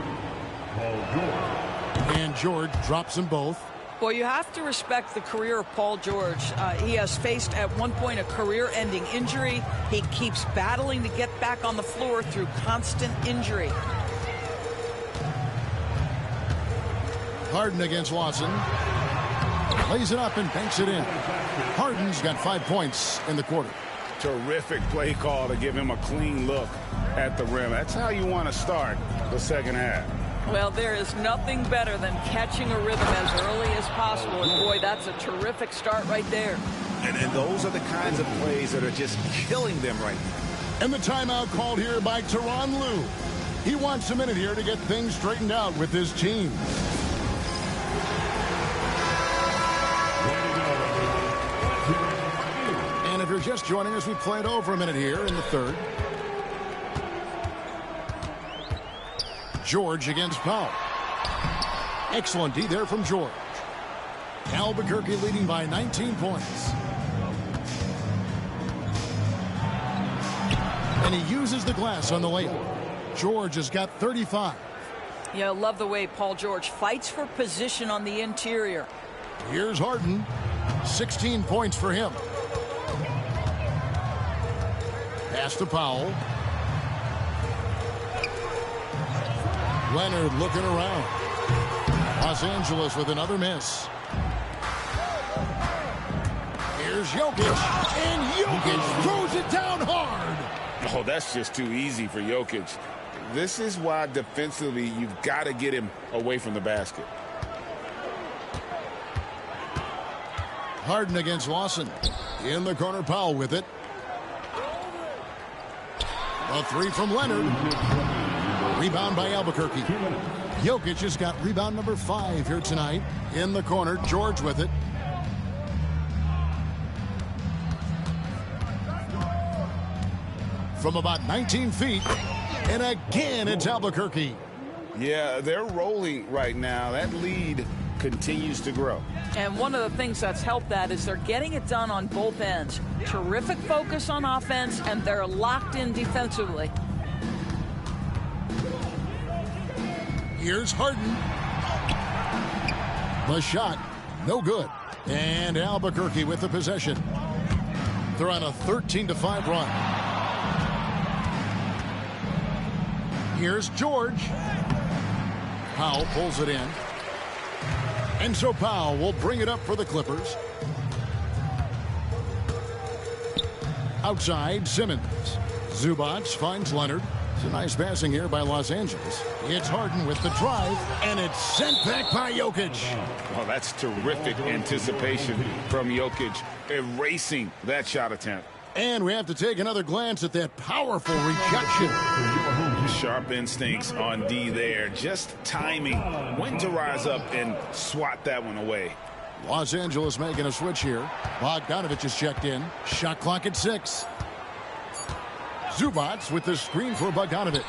Paul George. And George drops them both. Well, you have to respect the career of Paul George. He has faced at one point a career-ending injury. He keeps battling to get back on the floor through constant injury. Harden against Lawson. Plays it up and banks it in. Harden's got 5 points in the quarter. Terrific play call to give him a clean look at the rim. That's how you want to start the second half. Well, there is nothing better than catching a rhythm as early as possible. And boy, that's a terrific start right there. And those are the kinds of plays that are just killing them right now. And the timeout called here by Tyronn Lue. He wants a minute here to get things straightened out with his team. And if you're just joining us, we played over a minute here in the third. George against Powell. Excellent D there from George. Albuquerque leading by 19 points. And he uses the glass on the layup. George has got 35. Yeah, I love the way Paul George fights for position on the interior. Here's Harden. 16 points for him. Pass to Powell. Leonard looking around. Los Angeles with another miss. Here's Jokic. And Jokic throws it down hard. Oh, that's just too easy for Jokic. This is why defensively you've got to get him away from the basket. Harden against Lawson. In the corner, Powell with it. A three from Leonard. Rebound by Albuquerque. Jokic has got rebound number 5 here tonight. In the corner, George with it. From about 19 feet. And again, it's Albuquerque. Yeah, they're rolling right now. That lead continues to grow. And one of the things that's helped that is they're getting it done on both ends. Terrific focus on offense, and they're locked in defensively. Here's Harden. The shot, no good. And Albuquerque with the possession. They're on a 13-5 run. Here's George. Powell pulls it in. And so Powell will bring it up for the Clippers. Outside, Simmons. Zubac finds Leonard. It's a nice passing here by Los Angeles. It's Harden with the drive, and it's sent back by Jokic. Well, that's terrific anticipation from Jokic, erasing that shot attempt. And we have to take another glance at that powerful rejection. Sharp instincts on D there. Just timing when to rise up and swat that one away. Los Angeles making a switch here. Bogdanovich is checked in. Shot clock at 6. Zubac with the screen for Bogdanovich.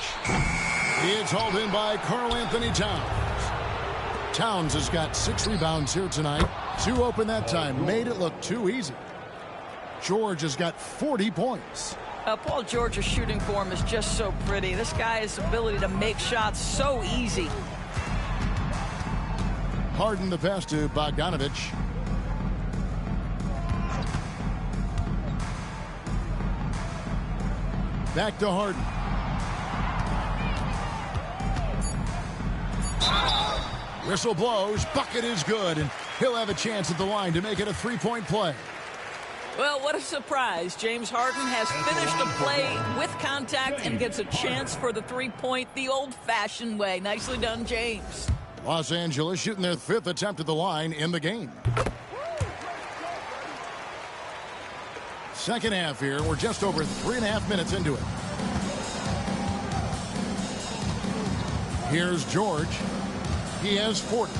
It's hauled in by Karl-Anthony Towns. Towns has got 6 rebounds here tonight. 2 open that time. Made it look too easy. George has got 40 points. Paul George's shooting form is just so pretty. This guy's ability to make shots so easy. Harden the pass to Bogdanovich. Back to Harden. Whistle blows. Bucket is good, and he'll have a chance at the line to make it a 3-point play. Well, what a surprise. James Harden has finished a play with contact and gets a chance for the 3-point the old-fashioned way. Nicely done, James. Los Angeles shooting their 5th attempt at the line in the game. Second half here. We're just over 3.5 minutes into it. Here's George. He has 40.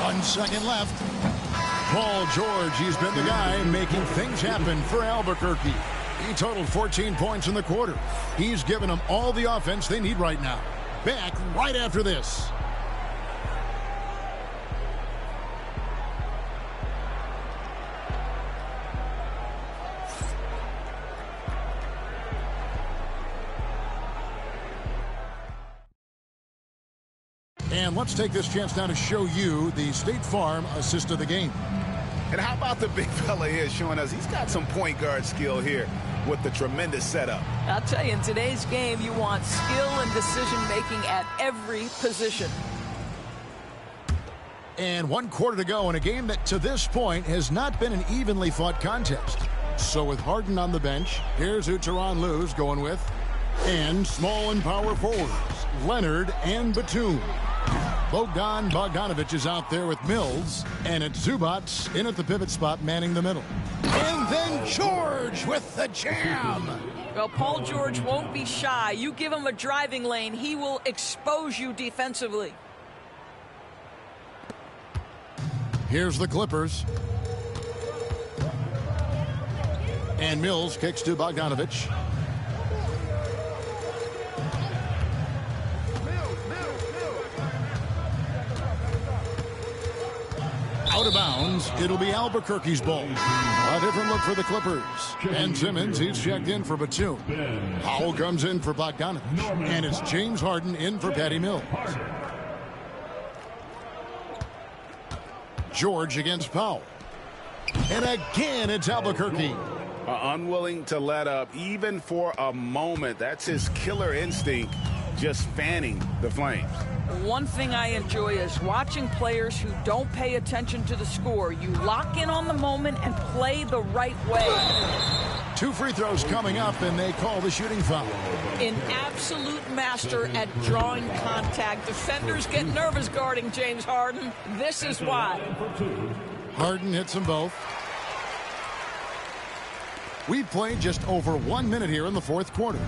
One second left. Paul George, he's been the guy making things happen for Albuquerque. He totaled 14 points in the quarter. He's given them all the offense they need right now. Back right after this. And let's take this chance now to show you the State Farm assist of the game. And how about the big fella here showing us he's got some point guard skill here with the tremendous setup. I'll tell you, in today's game, you want skill and decision-making at every position. And 1 quarter to go in a game that to this point has not been an evenly fought contest. So with Harden on the bench, here's who Tyronn Lue's going with. And small and power forwards, Leonard and Batum. Bogdan Bogdanovich is out there with Mills, and it's Zubac in at the pivot spot manning the middle. And then George with the jam. Well, Paul George won't be shy. You give him a driving lane, he will expose you defensively. Here's the Clippers. And Mills kicks to Bogdanovich. Out of bounds, it'll be Albuquerque's ball. A different look for the Clippers. And Simmons, he's checked in for Batum. Powell comes in for Bogdanovich. And it's James Harden in for Patty Mills. George against Powell. And again, it's Albuquerque. Unwilling to let up even for a moment. That's his killer instinct, just fanning the flames. One thing I enjoy is watching players who don't pay attention to the score. You lock in on the moment and play the right way. 2 free throws coming up, and they call the shooting foul. An absolute master at drawing contact. Defenders get nervous guarding James Harden. This is why. Harden hits them both. We've played just over 1 minute here in the fourth quarter.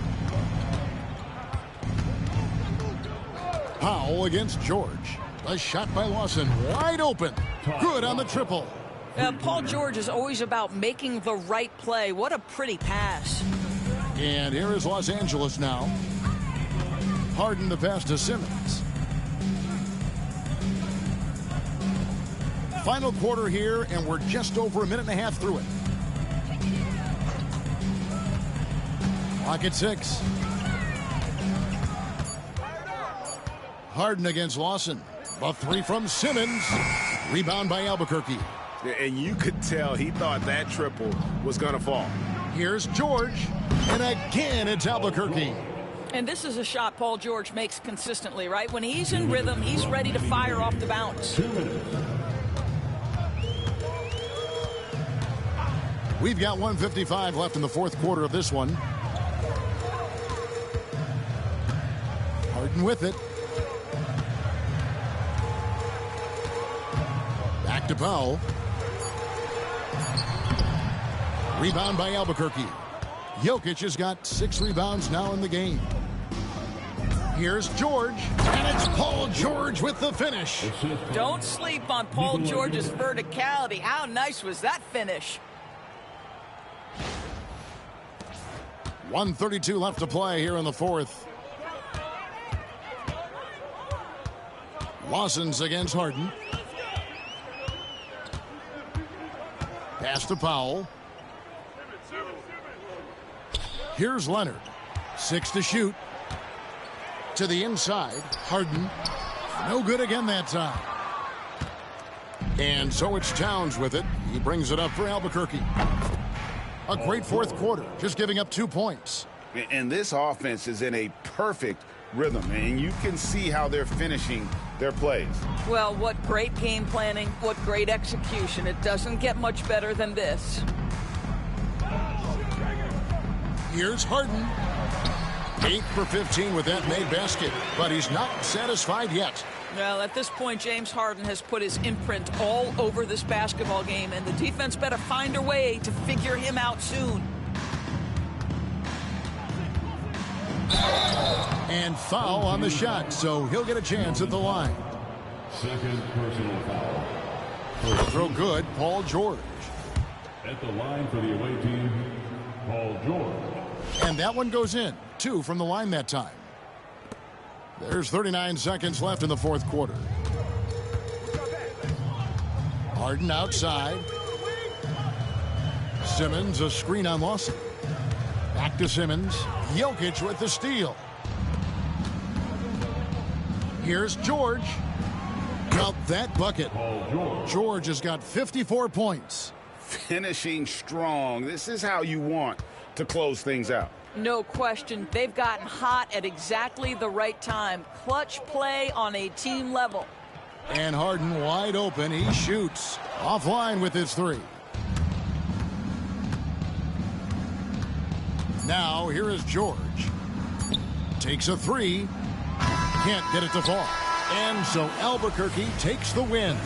Powell against George. A shot by Lawson, wide open. Good on the triple. Paul George is always about making the right play. What a pretty pass. And here is Los Angeles now. Harden the pass to Simmons. Final quarter here, and we're just over a minute and a half through it. Clock at 6. Harden against Lawson. A three from Simmons. Rebound by Albuquerque. And you could tell he thought that triple was going to fall. Here's George. And again, it's Albuquerque. And this is a shot Paul George makes consistently, right? When he's in rhythm, he's ready to fire off the bounce. We've got 1:55 left in the fourth quarter of this one. Harden with it. Back to Powell. Rebound by Albuquerque. Jokic has got 6 rebounds now in the game. Here's George, and it's Paul George with the finish. Don't sleep on Paul George's verticality. How nice was that finish? 1:32 left to play here in the fourth. Lawson's against Harden. Pass to Powell. Here's Leonard. 6 to shoot. To the inside. Harden. No good again that time. And so it's Towns with it. He brings it up for Albuquerque. A great fourth quarter, just giving up 2 points. And this offense is in a perfect rhythm, and you can see how they're finishing their plays. Well, what great game planning, what great execution. It doesn't get much better than this. Here's Harden. 8 for 15 with that made basket, but he's not satisfied yet. Well, at this point, James Harden has put his imprint all over this basketball game, and the defense better find a way to figure him out soon. And foul on the shot, so he'll get a chance at the line. Second personal foul. Throw good, Paul George. At the line for the away team, Paul George. And that one goes in. 2 from the line that time. There's 39 seconds left in the fourth quarter. Harden outside. Simmons, a screen on Lawson. Back to Simmons. Jokic with the steal. Here's George. Got that bucket. George has got 54 points. Finishing strong. This is how you want to close things out. No question. They've gotten hot at exactly the right time. Clutch play on a team level. And Harden wide open. He shoots. Offline with his 3. Now here is George. Takes a 3. Can't get it to fall. And so Albuquerque takes the win.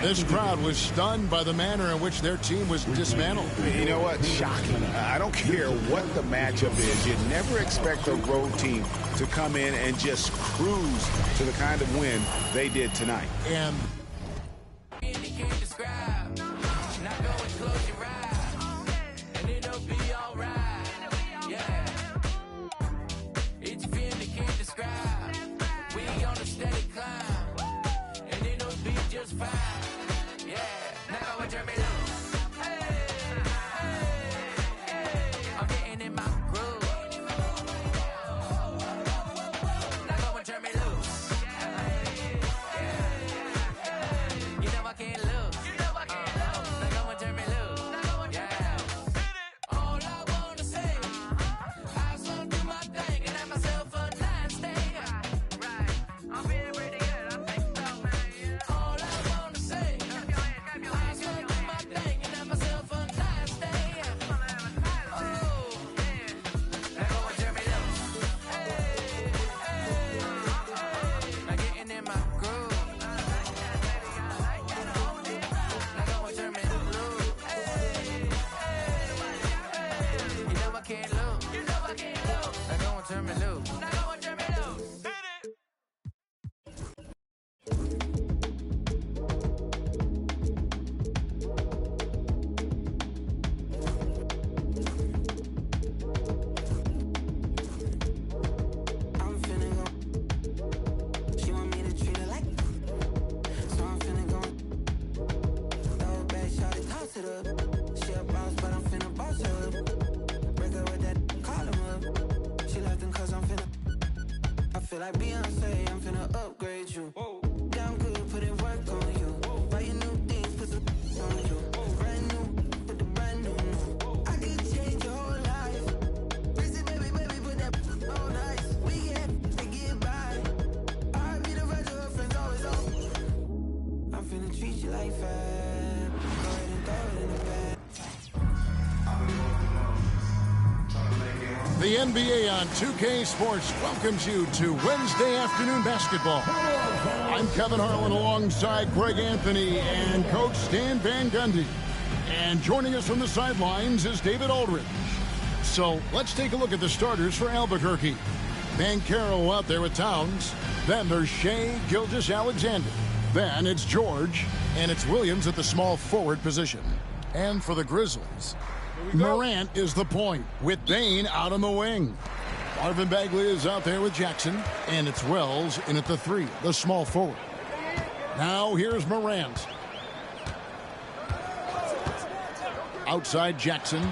This crowd was stunned by the manner in which their team was dismantled. You know what? Shocking. I don't care what the matchup is. You never expect a road team to come in and just cruise to the kind of win they did tonight. And like Beyonce, I'm finna upgrade you. Yeah, I'm good, put in work on you. Buying new things, put some on you. Brand new, with the brand new. I could change your whole life. Busy baby, put that on ice. We get by. I be the rest of her friends always on. I'm finna treat you like fab. Go ahead and throw it in the bag. The NBA on 2K Sports welcomes you to Wednesday afternoon basketball. I'm Kevin Harlan alongside Greg Anthony and Coach Stan Van Gundy. And joining us from the sidelines is David Aldridge. So let's take a look at the starters for Albuquerque. Banchero out there with Towns. Then there's Shea Gilgeous-Alexander. Then it's George. And it's Williams at the small forward position. And for the Grizzlies, Morant is the point with Bane out on the wing. Marvin Bagley is out there with Jackson. And it's Wells in at the 3, the small forward. Now here's Morant. Outside Jackson.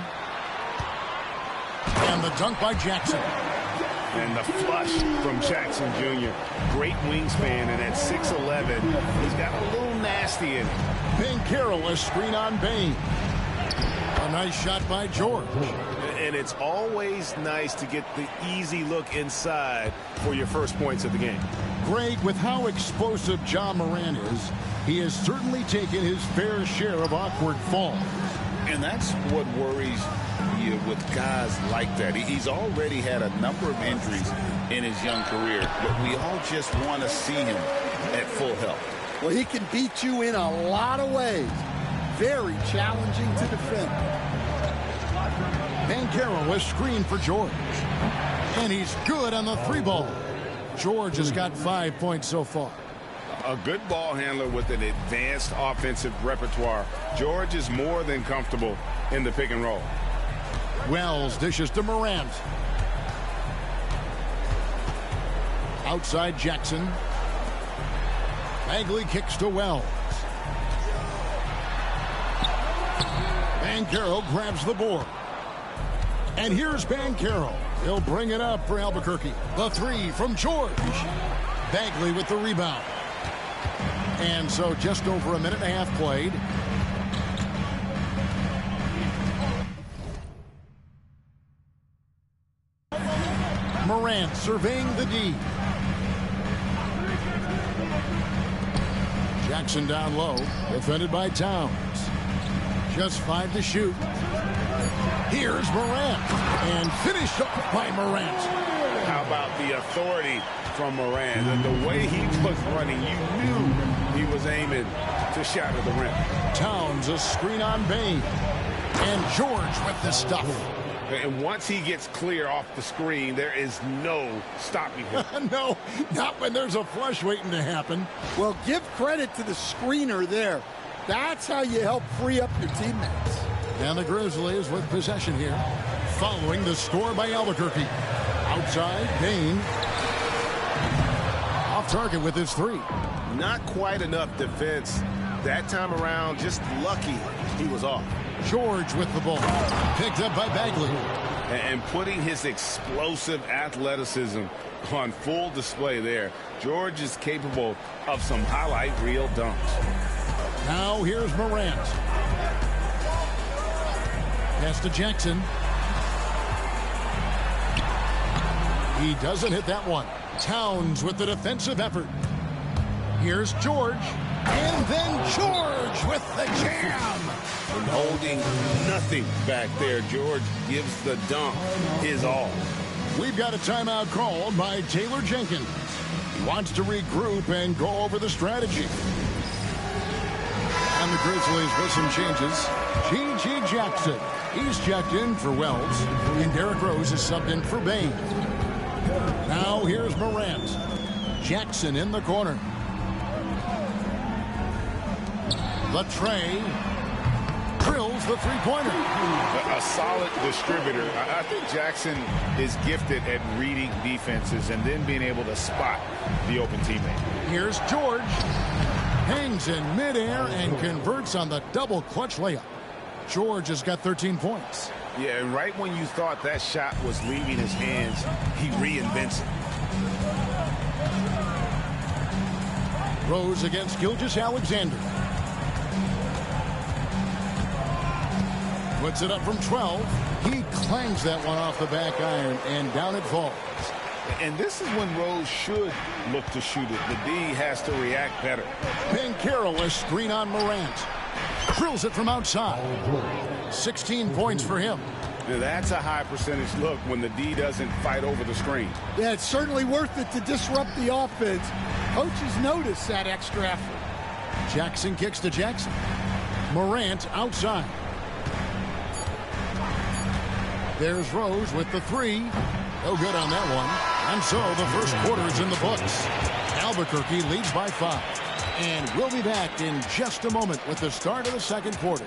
And the dunk by Jackson. And the flush from Jackson Jr. Great wingspan, and at 6'11", he's got a little nasty in it. Banchero, a screen on Bane. A nice shot by George. And it's always nice to get the easy look inside for your first points of the game. Greg, with how explosive Ja Morant is, he has certainly taken his fair share of awkward falls. And that's what worries you with guys like that. He's already had a number of injuries in his young career, but we all just want to see him at full health. Well, he can beat you in a lot of ways. Very challenging to defend. Banchero, a screen for George. And he's good on the 3-ball. George has got 5 points so far. A good ball handler with an advanced offensive repertoire. George is more than comfortable in the pick and roll. Wells dishes to Morant. Outside Jackson. Bagley kicks to Wells. Banchero grabs the board. And here's Banchero. He'll bring it up for Albuquerque. The 3 from George. Bagley with the rebound. And so just over a minute and a half played. Morant surveying the D. Jackson down low, defended by Towns. Just 5 to shoot. Here's Morant, and finished up by Morant. How about the authority from Morant? And the way he was running, you knew he was aiming to shatter the rim. Towns, a screen on Bane. And George with the stuff. And once he gets clear off the screen, there is no stopping him. No, not when there's a flush waiting to happen. Well, give credit to the screener there. That's how you help free up your teammates. And the Grizzlies with possession here, following the score by Albuquerque. Outside, Bane. Off target with his 3. Not quite enough defense that time around. Just lucky he was off. George with the ball. Picked up by Bagley. And putting his explosive athleticism on full display there. George is capable of some highlight reel dunks. Now here's Morant. Pass to Jackson. He doesn't hit that one. Towns with the defensive effort. Here's George. And then George with the jam. And holding nothing back there. George gives the dunk his all. We've got a timeout called by Taylor Jenkins. He wants to regroup and go over the strategy. And the Grizzlies with some changes. G.G. Jackson. He's checked in for Wells. And Derrick Rose is subbed in for Bane. Now here's Morant. Jackson in the corner. The tray. Drills the three-pointer. A solid distributor. I think Jackson is gifted at reading defenses and then being able to spot the open teammate. Here's George. Hangs in midair and converts on the double clutch layup. George has got 13 points. Yeah, and right when you thought that shot was leaving his hands, he reinvents it. Rose against Gilgeous-Alexander. Puts it up from 12. He clangs that one off the back iron, and down it falls. And this is when Rose should look to shoot it. The D has to react better. Banchero, a screen on Morant. Drills it from outside. 16 points for him. That's a high percentage look when the D doesn't fight over the screen. Yeah, it's certainly worth it to disrupt the offense. Coaches notice that extra effort. Jackson kicks to Jackson. Morant outside. There's Rose with the three. No good on that one. And so the first quarter is in the books. Albuquerque leads by 5. And we'll be back in just a moment with the start of the second quarter.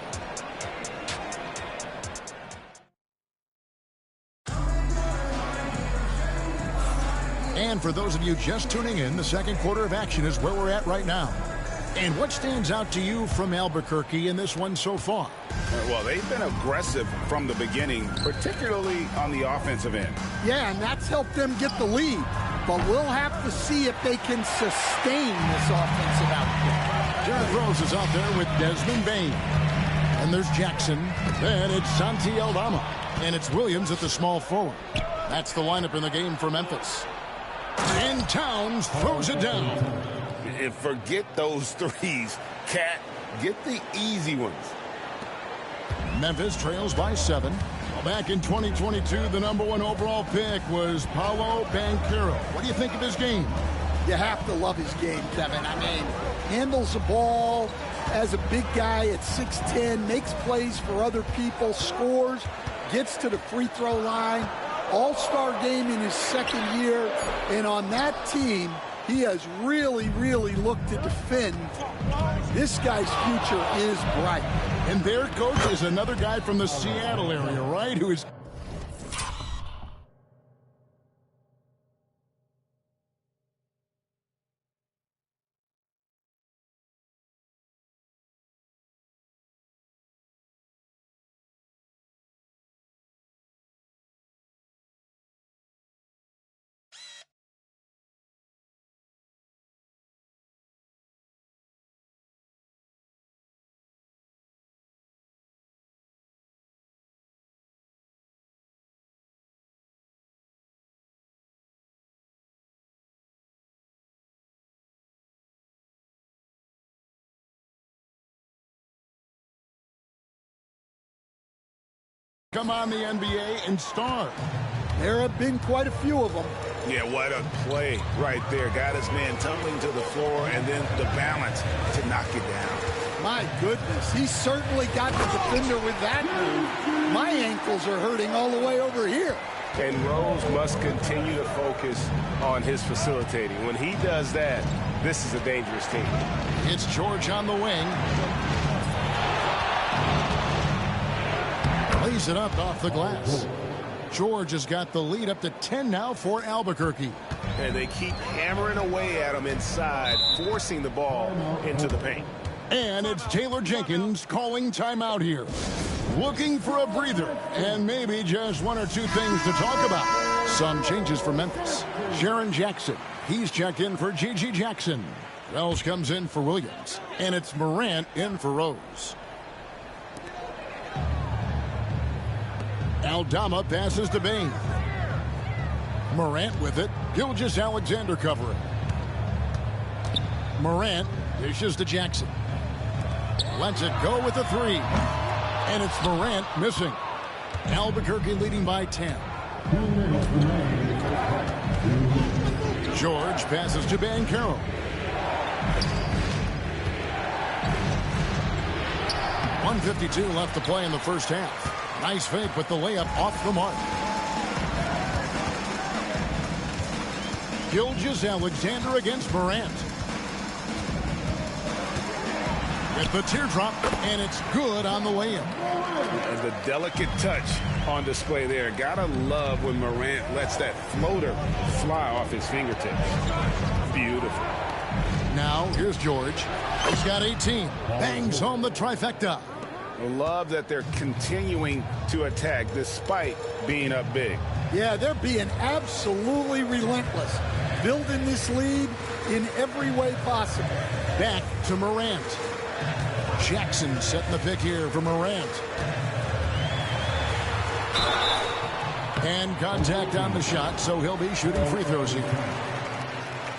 And for those of you just tuning in, the second quarter of action is where we're at right now. And what stands out to you from Albuquerque in this one so far? Well, they've been aggressive from the beginning, particularly on the offensive end. Yeah, and that's helped them get the lead. But we'll have to see if they can sustain this offensive output. Derrick Rose is out there with Desmond Bain. And there's Jackson. Then it's Santi Aldama. And it's Williams at the small forward. That's the lineup in the game for Memphis. And Towns throws it down. And forget those threes. Cat, get the easy ones. Memphis trails by 7. Well, back in 2022, the #1 overall pick was Paolo Banchero. What do you think of his game? You have to love his game, Kevin. I mean, handles the ball as a big guy at 6'10", makes plays for other people, scores, gets to the free throw line. All-star game in his second year, and on that team, he has really, really looked to defend. This guy's future is bright. And their coach is another guy from the Seattle area, right? Who is... Come on, the NBA and star. There have been quite a few of them. Yeah, what a play right there. Got his man tumbling to the floor, and then the balance to knock it down. My goodness, he certainly got the defender with that move. My ankles are hurting all the way over here. And Rose must continue to focus on his facilitating. When he does that, this is a dangerous team. It's George on the wing. Lays it up off the glass. George has got the lead up to 10 now for Albuquerque. And they keep hammering away at him inside, forcing the ball into the paint. And it's Taylor Jenkins calling timeout here. Looking for a breather and maybe just one or two things to talk about. Some changes for Memphis. Jaren Jackson, he's checked in for G.G. Jackson. Wells comes in for Williams. And it's Morant in for Rose. Aldama passes to Bain. Morant with it. Gilgeous-Alexander covering. Morant dishes to Jackson. Lets it go with a three. And it's Morant missing. Albuquerque leading by 10. George passes to Banchero. .152 left to play in the first half. Nice fake with the layup off the mark. Gilgeous-Alexander against Morant. With the teardrop, and it's good on the layup. And the delicate touch on display there. Gotta love when Morant lets that floater fly off his fingertips. Beautiful. Now, here's George. He's got 18. Bangs home the trifecta. I love that they're continuing to attack despite being up big. Yeah, they're being absolutely relentless. building this lead in every way possible. Back to Morant. Jackson setting the pick here for Morant. And contact on the shot, so he'll be shooting free throws here.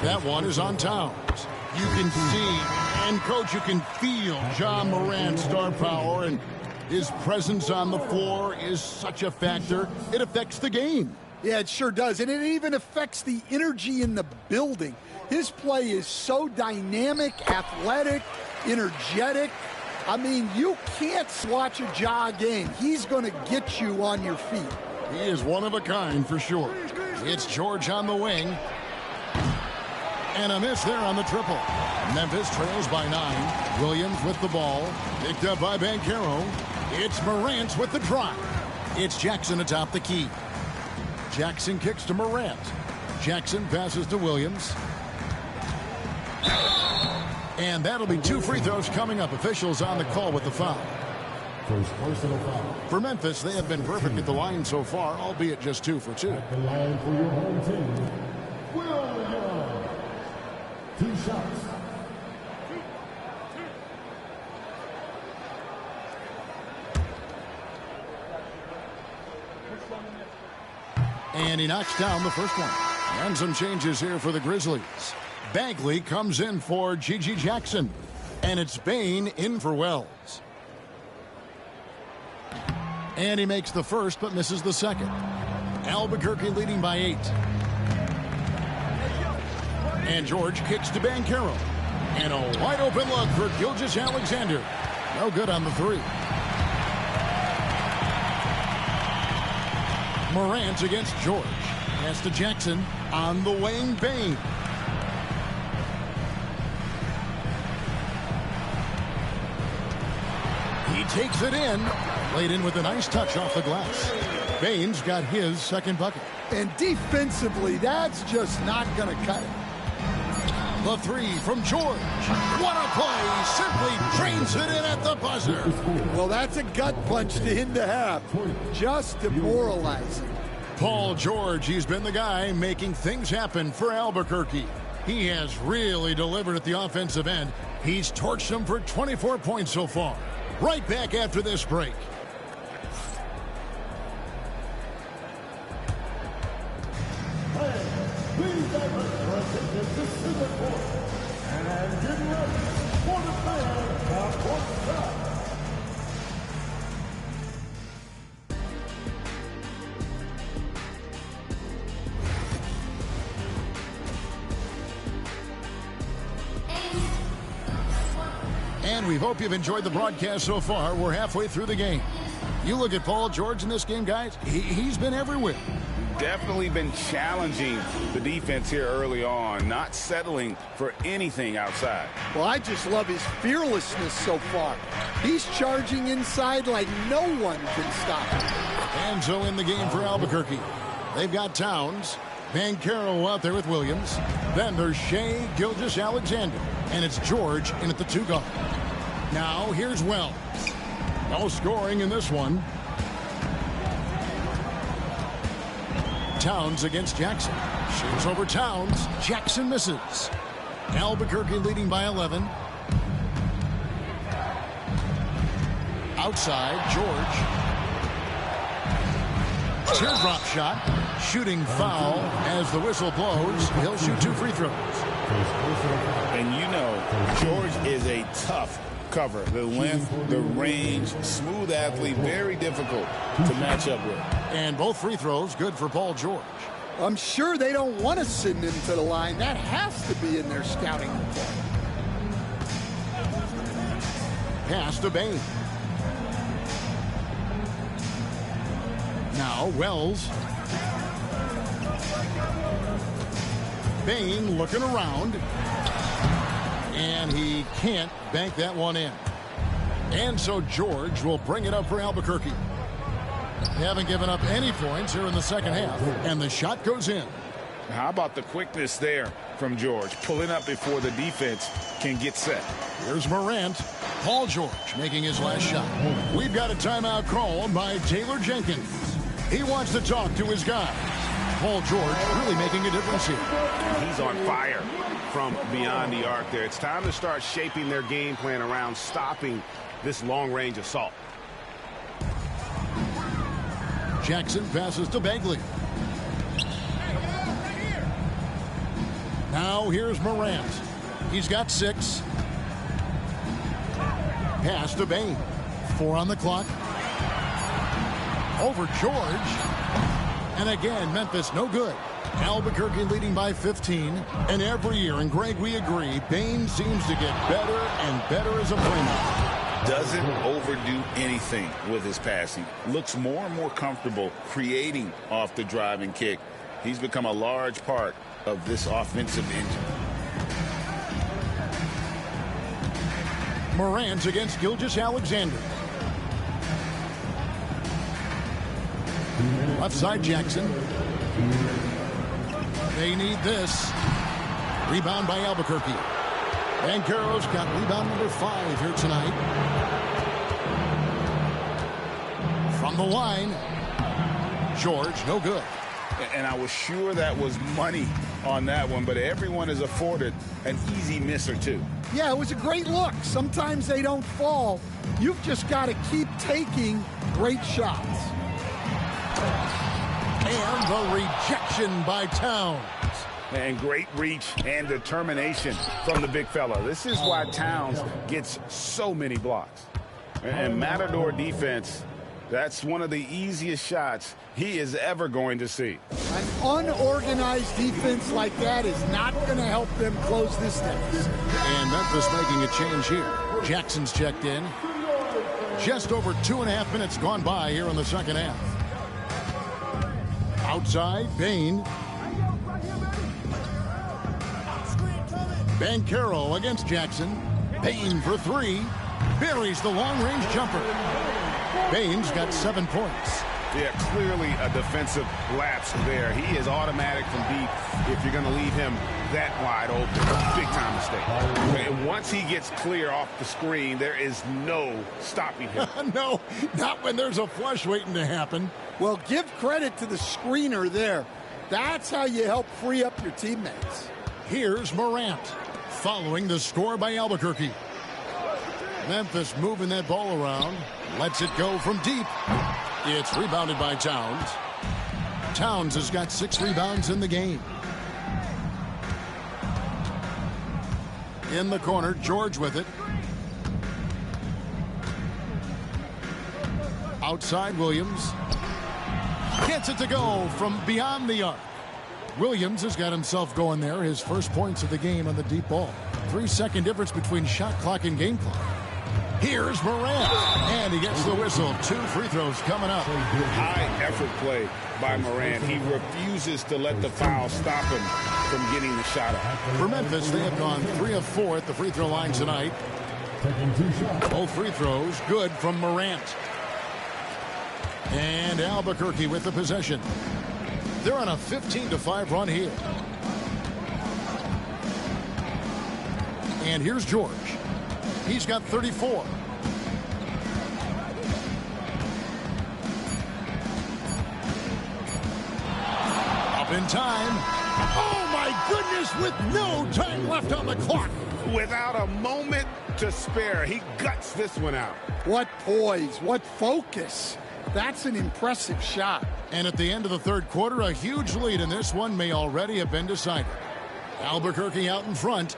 That one is on Towns. You can see, and Coach, you can feel Ja Morant's star power, and his presence on the floor is such a factor. It affects the game. Yeah, it sure does, and it even affects the energy in the building. His play is so dynamic, athletic, energetic. I mean, you can't watch a Ja game. He's going to get you on your feet. He is one of a kind for sure. It's George on the wing. And a miss there on the triple. Memphis trails by 9. Williams with the ball. Picked up by Banchero. It's Morant with the drive. It's Jackson atop the key. Jackson kicks to Morant. Jackson passes to Williams. And that'll be 2 free throws coming up. Officials on the call with the foul. First personal foul. For Memphis, they have been perfect at the line so far, albeit just 2 for 2. At the line for your home team, Williams. 2 shots. And he knocks down the first one. And some changes here for the Grizzlies. Bagley comes in for Gigi Jackson. And it's Bane in for Wells. And he makes the first but misses the second. Albuquerque leading by 8. And George kicks to Banchero. And a wide open look for Gilgeous-Alexander. No good on the 3. Morant against George. Pass to Jackson. On the wing, Bane. He takes it in. Laid in with a nice touch off the glass. Bane's got his second bucket. And defensively, that's just not going to cut it. The 3 from George. What a play. Simply drains it in at the buzzer. Well, that's a gut punch to end the half. Just demoralizing. Paul George, he's been the guy making things happen for Albuquerque. He has really delivered at the offensive end. He's torched them for 24 points so far. Right back after this break. And we hope you've enjoyed the broadcast so far. We're halfway through the game. You look at Paul George in this game, guys. He's been everywhere. Definitely been challenging the defense here early on, not settling for anything outside. Well, I just love his fearlessness so far. He's charging inside like no one can stop him. Enzo in the game for Albuquerque. They've got Towns. Banchero out there with Williams. Then there's Shea Gilgeous-Alexander. And it's George in at the 2 guard. Now here's Wells. No scoring in this one. Towns against Jackson. Shoots over Towns. Jackson misses. Albuquerque leading by 11. Outside, George. Teardrop shot. Shooting foul as the whistle blows. He'll shoot 2 free throws. And you know, George is a tough cover. The length, the range, smooth athlete, very difficult to match up with. And both free throws good for Paul George. I'm sure they don't want to send him to the line. That has to be in their scouting report. Pass to Bane. Now Wells. Bane looking around. And he can't bank that one in. And so George will bring it up for Albuquerque. They haven't given up any points here in the second half. And the shot goes in. How about the quickness there from George, pulling up before the defense can get set. Here's Morant. Paul George making his last shot. We've got a timeout called by Taylor Jenkins. He wants to talk to his guys. Paul George really making a difference here. And he's on fire from beyond the arc there. It's time to start shaping their game plan around stopping this long-range assault. Jackson passes to Bagley. Now here's Morant. He's got 6. Pass to Bane. 4 on the clock. Over George. And again, Memphis no good. Albuquerque leading by 15. And every year, and Greg, we agree, Bane seems to get better and better as a playmaker. Doesn't overdo anything with his passing. Looks more and more comfortable creating off the driving kick. He's become a large part of this offensive engine. Morant against Gilgeous-Alexander. Left side Jackson. They need this. Rebound by Albuquerque. Banchero's got rebound number 5 here tonight. From the line. George, no good. And I was sure that was money on that one, but everyone is afforded an easy miss or two. Yeah, it was a great look. Sometimes they don't fall. You've just got to keep taking great shots. And the rejection by Towns. And great reach and determination from the big fella. This is why Towns gets so many blocks. And Matador defense, that's one of the easiest shots he is ever going to see. An unorganized defense like that is not going to help them close this deficit. And Memphis making a change here. Jackson's checked in. Just over 2.5 minutes gone by here in the second half. Outside, Bane. Banchero against Jackson. Bane for 3. Buries the long-range jumper. Bane's got 7 points. Yeah, clearly a defensive lapse there. He is automatic from deep if you're going to leave him that wide open. Big time mistake. And once he gets clear off the screen, there is no stopping him. No, not when there's a flush waiting to happen. Well, give credit to the screener there. That's how you help free up your teammates. Here's Morant, following the score by Albuquerque. Memphis moving that ball around. Lets it go from deep. It's rebounded by Towns. Towns has got 6 rebounds in the game. In the corner, George with it. Outside, Williams. Gets it to go from beyond the arc. Williams has got himself going there. His first points of the game on the deep ball. 3-second difference between shot clock and game clock. Here's Morant. And he gets the whistle. 2 free throws coming up. High effort play by Morant. He refuses to let the foul stop him from getting the shot up. For Memphis, they have gone 3 of 4 at the free throw line tonight. Both free throws good from Morant. And Albuquerque with the possession. They're on a 15-5 run here. And here's George. He's got 34. Up in time. Oh, my goodness, with no time left on the clock. Without a moment to spare, he guts this one out. What poise, what focus. That's an impressive shot. And at the end of the third quarter, a huge lead in this one may already have been decided. Albuquerque out in front.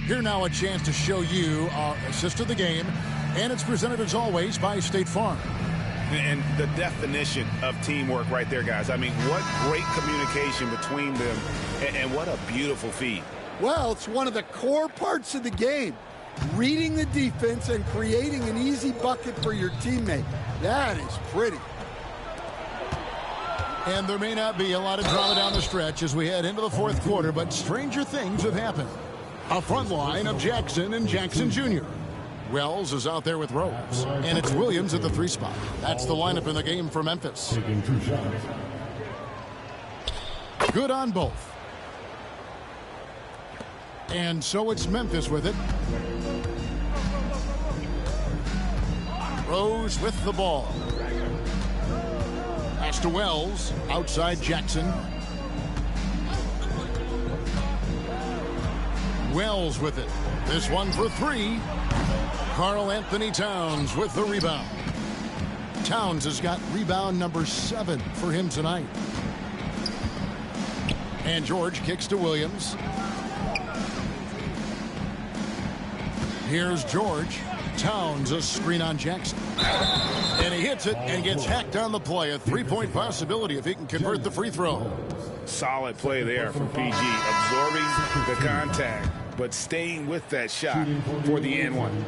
Here now a chance to show you our assist of the game, and it's presented as always by State Farm. And the definition of teamwork right there, guys. I mean, what great communication between them, and what a beautiful feed. Well, it's one of the core parts of the game. Reading the defense and creating an easy bucket for your teammate. That is pretty. And there may not be a lot of drama down the stretch as we head into the fourth quarter, but stranger things have happened. A front line of Jackson and Jackson Jr. Wells is out there with Rose, and it's Williams at the 3 spot. That's the lineup in the game for Memphis. Taking 2 shots. Good on both. And so it's Memphis with it. Rose with the ball. Pass to Wells. Outside Jackson. Wells with it. This one for three. Karl Anthony Towns with the rebound. Towns has got rebound number 7 for him tonight. And George kicks to Williams. Here's George. Towns, a screen on Jackson. And he hits it and gets hacked on the play. A three-point possibility if he can convert the free throw. Solid play there from PG. Absorbing the contact, but staying with that shot for the and-one.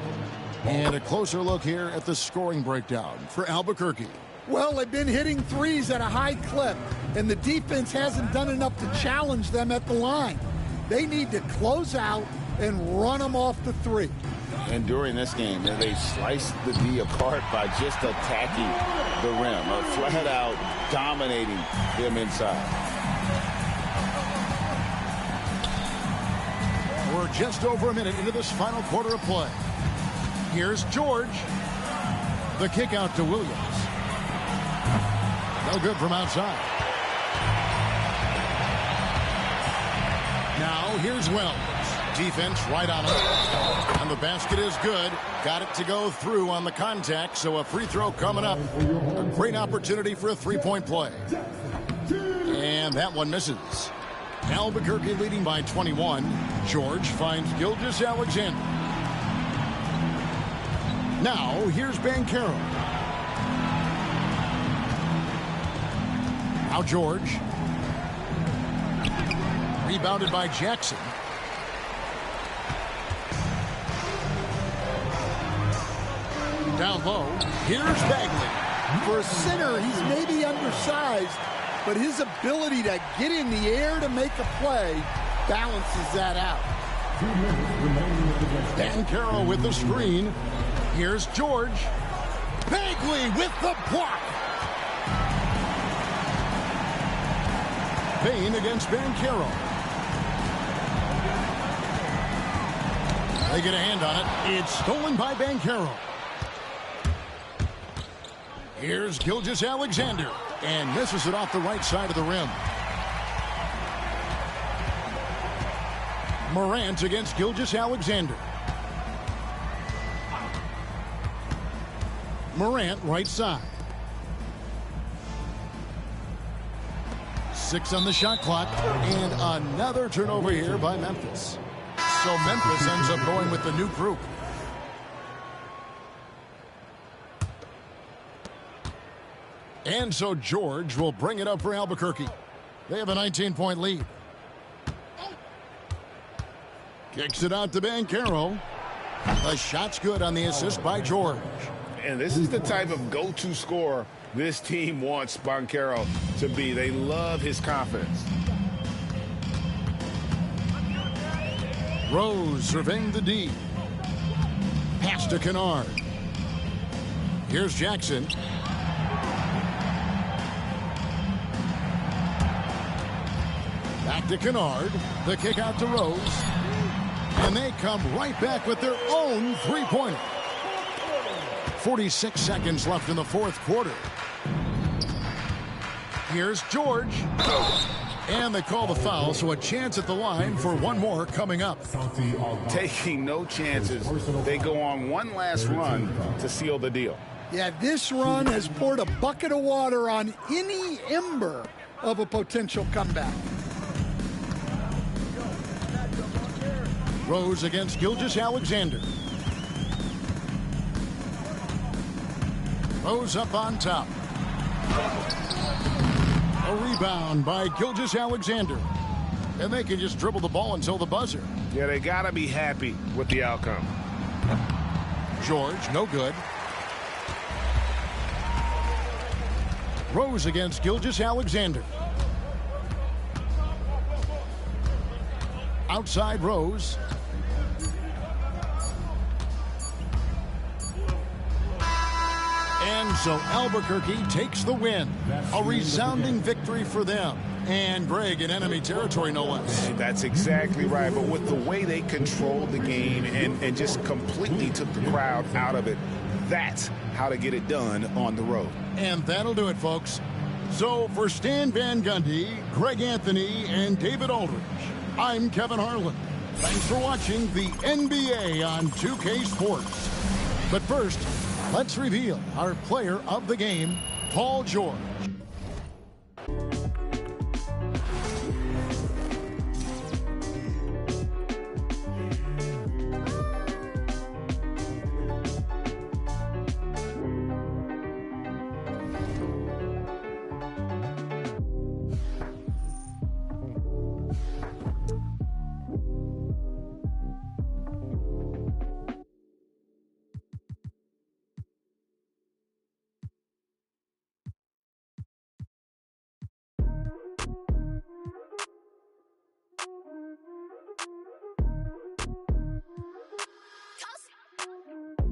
And a closer look here at the scoring breakdown for Albuquerque. Well, they've been hitting threes at a high clip, and the defense hasn't done enough to challenge them at the line. They need to close out and run them off the three. And during this game, they sliced the D apart by just attacking the rim, flat out dominating them inside. We're just over a minute into this final quarter of play. Here's George. The kick out to Williams. No good from outside. Now here's Wells. Defense right on him. And the basket is good. Got it to go through on the contact, so a free throw coming up. A great opportunity for a three-point play. And that one misses. Albuquerque leading by 21. George finds Gilgeous-Alexander. Now here's Banchero. Now George. Rebounded by Jackson. Down low. Here's Bagley. For a center, he's maybe undersized, but his ability to get in the air to make a play balances that out. Banchero with the screen. Here's George. Bagley with the block. Payne against Banchero. They get a hand on it. It's stolen by Banchero. Here's Gilgeous-Alexander. And misses it off the right side of the rim. Morant against Gilgeous-Alexander. Morant right side. 6 on the shot clock. And another turnover here by Memphis. So Memphis ends up going with the new group. And so George will bring it up for Albuquerque. They have a 19-point lead. Kicks it out to Banchero. The shot's good on the assist by George. And this is the type of go-to scorer this team wants Banchero to be. They love his confidence. Rose surveying the D. Pass to Kennard. Here's Jackson. Back to Kennard. The kick out to Rose. And they come right back with their own three-pointer. 46 seconds left in the fourth quarter. Here's George. And they call the foul, so a chance at the line for one more coming up. Taking no chances. They go on one last run to seal the deal. Yeah, this run has poured a bucket of water on any ember of a potential comeback. Rose against Gilgeous-Alexander. Rose up on top. A rebound by Gilgeous-Alexander. And they can just dribble the ball until the buzzer. Yeah, they got to be happy with the outcome. George, no good. Rose against Gilgeous-Alexander. Outside Rose. And so Albuquerque takes the win. A resounding victory for them. And Greg in enemy territory, no less. That's exactly right. But with the way they controlled the game and just completely took the crowd out of it, that's how to get it done on the road. And that'll do it, folks. So for Stan Van Gundy, Greg Anthony, and David Aldridge, I'm Kevin Harlan. Thanks for watching the NBA on 2K Sports. But first, let's reveal our player of the game, Paul George.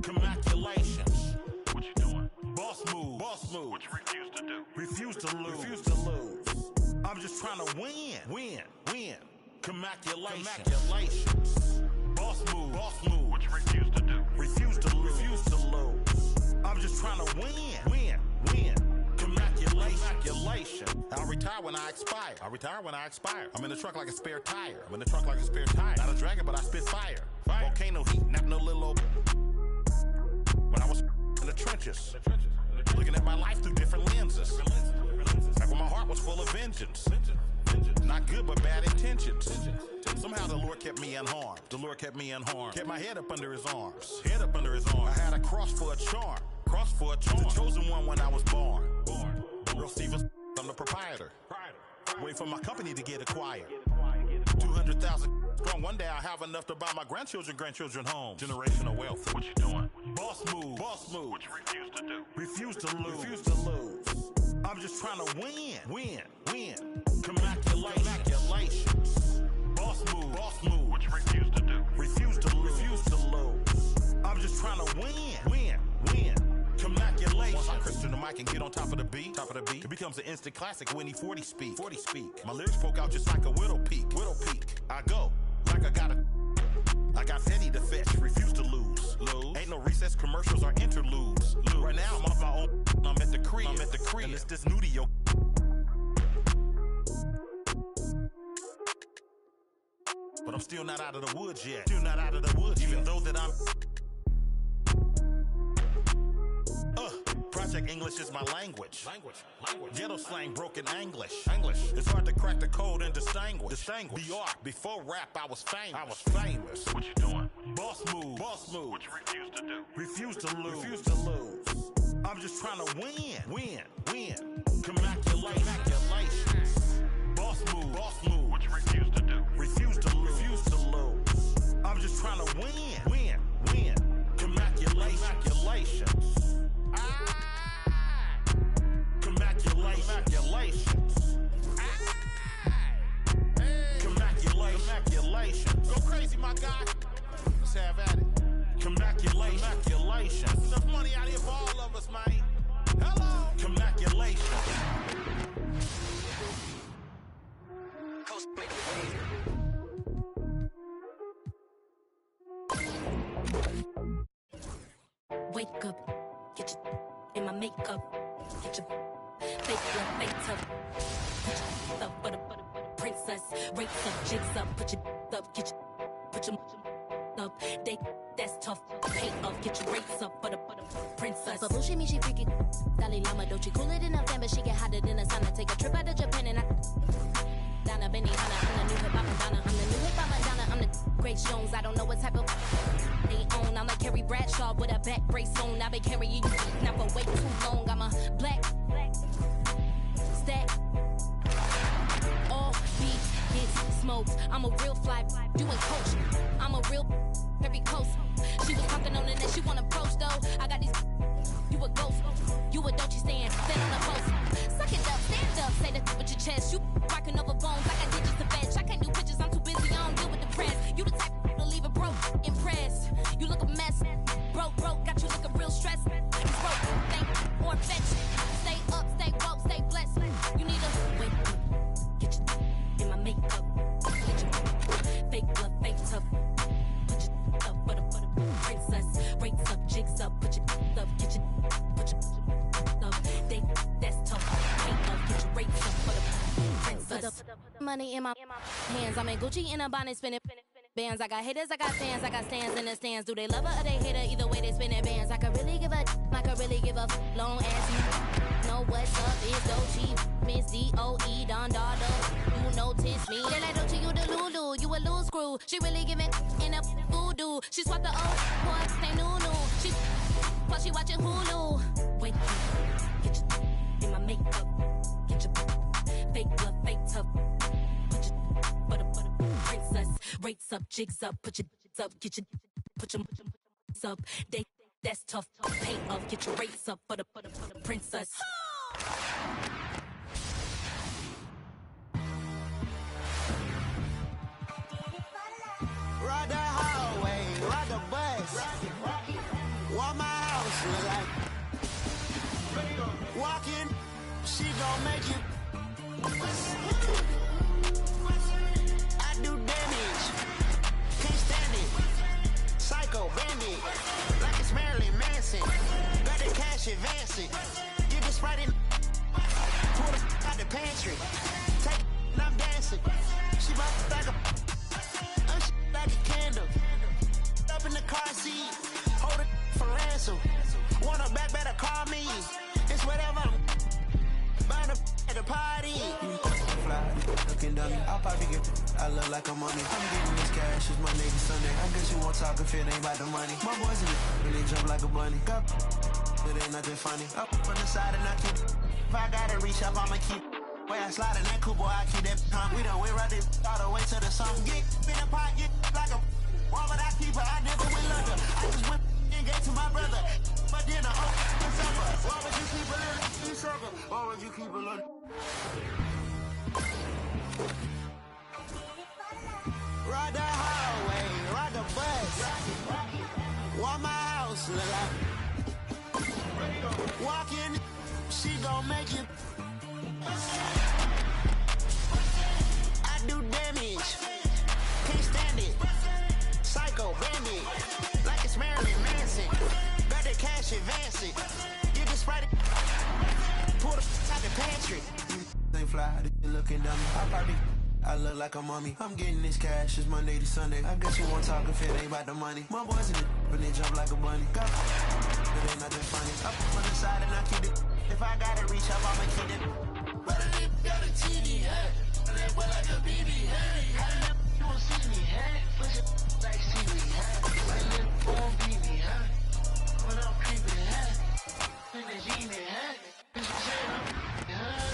Congratulations. What you doing? Boss move. Boss move. What you refuse to do? Refuse to lose. Refuse to lose. I'm just trying to win. Win. Win. Congratulations. Congratulations. Boss move. Boss move. What you refuse to do? Refuse to lose. Refuse to lose. I'm just trying to win. Win. Win. Congratulations. I'll retire when I expire. I'll retire when I expire. I'm in the truck like a spare tire. I'm in the truck like a spare tire. Not a dragon, but I spit fire. Fire. Volcano heat, not no little old. When I was in the trenches, looking at my life through different lenses. Back when my heart was full of vengeance. Not good, but bad intentions. Somehow the Lord kept me unharmed. The Lord kept me unharmed. Kept my head up under his arms. Head up under his arms. I had a cross for a charm. Cross for a charm. The chosen one when I was born. Real Stevens, I'm the proprietor. Waiting for my company to get acquired. 200,000 strong. One day I'll have enough to buy my grandchildren homes. Generational wealth. What you doing? Boss move. Boss move. What you refuse to do? Refuse to lose. Refuse to lose. I'm just trying to win. Win. Win. Congratulations. Boss move. Boss move. What you refuse to do? Refuse to lose. Refuse to lose. I'm just trying to win. Win. Win. Congratulations. Once I Christian the mic and get on top of the beat, it becomes an instant classic when he 40 speak. My lyrics poke out just like a widow peak. I go like I got Fetty to fetch, refuse to lose. Ain't no recess commercials or interludes. Right now I'm off my own. I'm at the crib. And it's this new to your. But I'm still not out of the woods yet. Even though that I'm. Project English is my language. Ghetto slang, broken English. It's hard to crack the code and distinguish. BR, before rap, I was famous. What you doing? Boss move. Boss move. What you refuse to do? Refuse to lose. Refuse to lose. I'm just trying to win. Win. Win. Congratulations. Boss move. Boss move. What you refuse to do? Refuse to lose. Refuse to lose. I'm just trying to win. Win. Win. Congratulations. Congratulations. Go crazy, my guy. Let's have at it. Congratulations. There's enough money out here for all of us, man. Hello. Congratulations. Wake up, get your in my makeup, get your fake love, fake tough. Put your up, but princess, rates up, jigs up, put your up, get your, put your up. They that's tough, paint up, get your rates up, but princess. But bullshit me, she freaky. Dalai Lama, don't you cool it enough, then, but she get hotter than the sauna. Take a trip out to Japan and I. Donna Benny Hanna, I'm the new hip hop Madonna. I'm the new hip hop Madonna. I'm the Grace Jones. I don't know what type of they own. I'm like Carrie Bradshaw with a back brace on. I've been carrying you now for way too long. I'm a black stack. All beats get smoked. I'm a real fly doing coach. I'm a real very close. She was talking on the net. She want approach though. I got these. You a ghost. You a don't you stand on the post. Suck it up, stand up. Say that with your chest. You barking over bones. I got digits to fetch. I can't do pictures. I'm too busy. I don't deal with the press. You the type to leave it broke, impressed. You look a mess. Broke, got you looking real stressed. It's broke, think, or fetch. Stay up, stay woke, stay blessed. You need a wake up, get your in my makeup. Get your fake blood, fake tough. Put your up, but a princess. Rates up, jigs up, put your up, get your, put your up. They, that's tough. Ain't up, money in my hands. I'm in Gucci in a bonnet spinning bands. I got haters, I got fans, I got stands in the stands. Do they love her or they hate her? Either way they spinning bands. I could really give a long ass you. Know what's up is Dochi, Miss D-O-E, Don Dada. You notice me. They like Dochi, you the Lulu, you a loose screw. She really giving in a voodoo. She swapped the old boy, say Nunu. She while she watching Hulu. Wake up, get your in my makeup. Get your fake blood, fake tough. Put your butter, princess. Rates up, jigs up, put your up, get your put your up. They that's tough. Pay up, get your rates up for the princess. Ride the highway, ride the bus. What my house look like? Walking, she gon' make you. I do damage, can't stand it. Psycho bandit, like it's Marilyn Manson. Got the cash advancing, get the Sprite in. Pull the out the pantry, take it, and I'm dancing. She about to like a. Like a candle, up in the car seat, hold it for ransom. Want her back, better call me. It's whatever. Burn up at the party. Fly, looking dummy. I'll probably get. I look like I'm money. I'm getting this cash. It's Monday to Sunday. I guess you won't talk if it ain't about the money. My boys in it, really jump like a bunny. Got, it ain't nothing funny. Up on the side and I keep. If I gotta reach up, I'ma keep. Way I slide in that coupe, boy, I keep that pump. We done went right this all the way to the sun. Get in the pot, get like a. Why would I keep her? I never went under. I just went and gave to my brother. But then I opened the summer. Why would you keep her in the circle? Why would you keep her in? Ride the highway, ride the bus. What my house look like? Walking, she gon' make you. I do damage, can't stand it. Psycho bandit, like it's Marilyn Manson. Got the cash advancing, get the Sprite. Pull the out the pantry. They fly, they looking dummy. I look like a mummy. I'm getting this cash, it's Monday to Sunday. I guess you won't talk if it ain't about the money. My boys in it, but they jump like a bunny. Got it ain't nothing funny. Up on the side and I keep it. If I gotta reach up, I'ma keep it. But I ain't got a TD hat. I live like a BB hat. I never you won't see me hat. Push it like see me hat. I live on BB hat. When I'm creeping hat. In the genie hat. Bitch, you say I'm hat.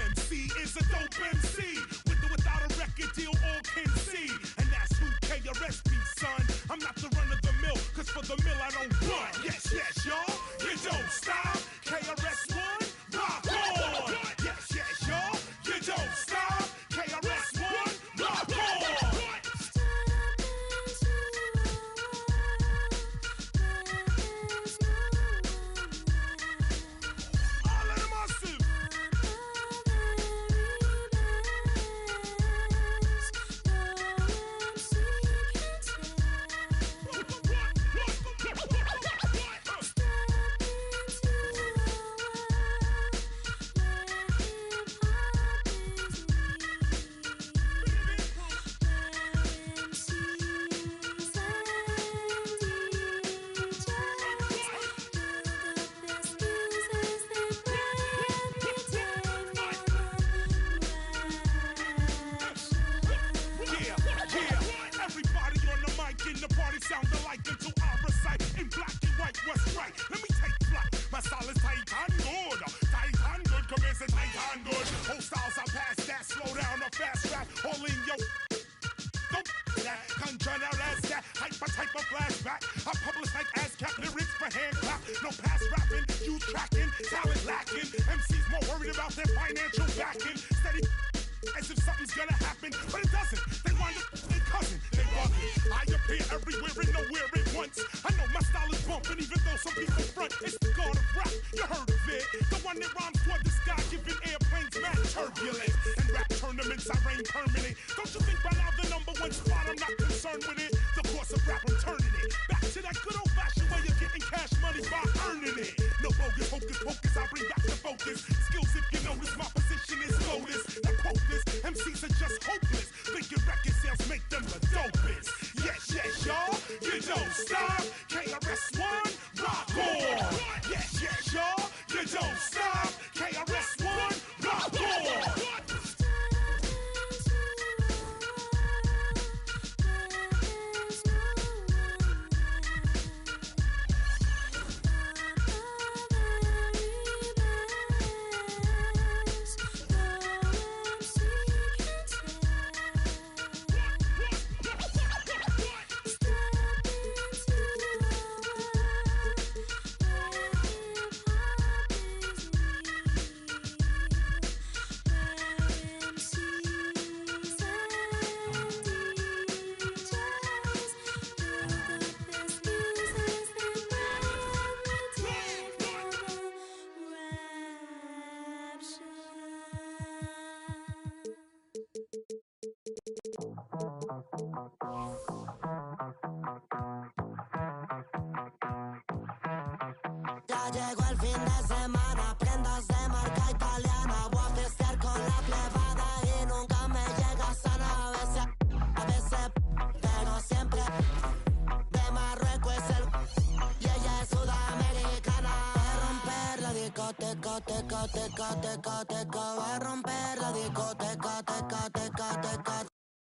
MC is a dope MC. With or without a record deal, all can see. And that's who KRS be, son. I'm not the run of the mill, cause for the mill I don't run. Yes, yes, y'all, you don't stop. KRS-One, rock on. Yes, yes, y'all, you don't stop. KRS-One, rock on. All of them awesome. Sound alike until I recite in black and white what's right. Let me take flight. My style is tight and good. Tight and good, commence it tight and good. Whole styles I pass that, slow down or fast rap. All in yo. Don't that, conjure out as that. Hyper type of flashback. I publish like ASCAP lyrics for hand clap. No pass rapping, you tracking, talent lacking. MCs more worried about their financial backing. Steady as if something's gonna happen, but it doesn't. They wind up their cousin, they bugging. I appear everywhere and nowhere at once. I know my style is bumping, even though some people front. It's the god of rap, you heard of it. The one that rhymes toward the sky, giving airplanes mad turbulence. And rap tournaments, I reign permanent. Don't you think by now the #1 spot, I'm not concerned with it. The course of rap, I'm turning it back to that good old-fashioned way of getting cash money by earning it. No bogus, hocus pocus, I bring back the focus. Skills, if you notice, my position is lotus. Now quote this, MCs are just hopeless. Thinking record sales make them the dopest. Yes, yes, y'all, you don't stop. KRS-One, rock on. Yes, yes, y'all, you don't stop. KRS-One, rock on. Ya llegó el fin de semana, prendas de marca italiana. Voy a festear con la plebada y nunca me llega sana. A veces, pero siempre de Marruecos es el y ella es sudamericana. Va a romper la discoteca, teca, teca, teca, teca. Va a romper la discoteca,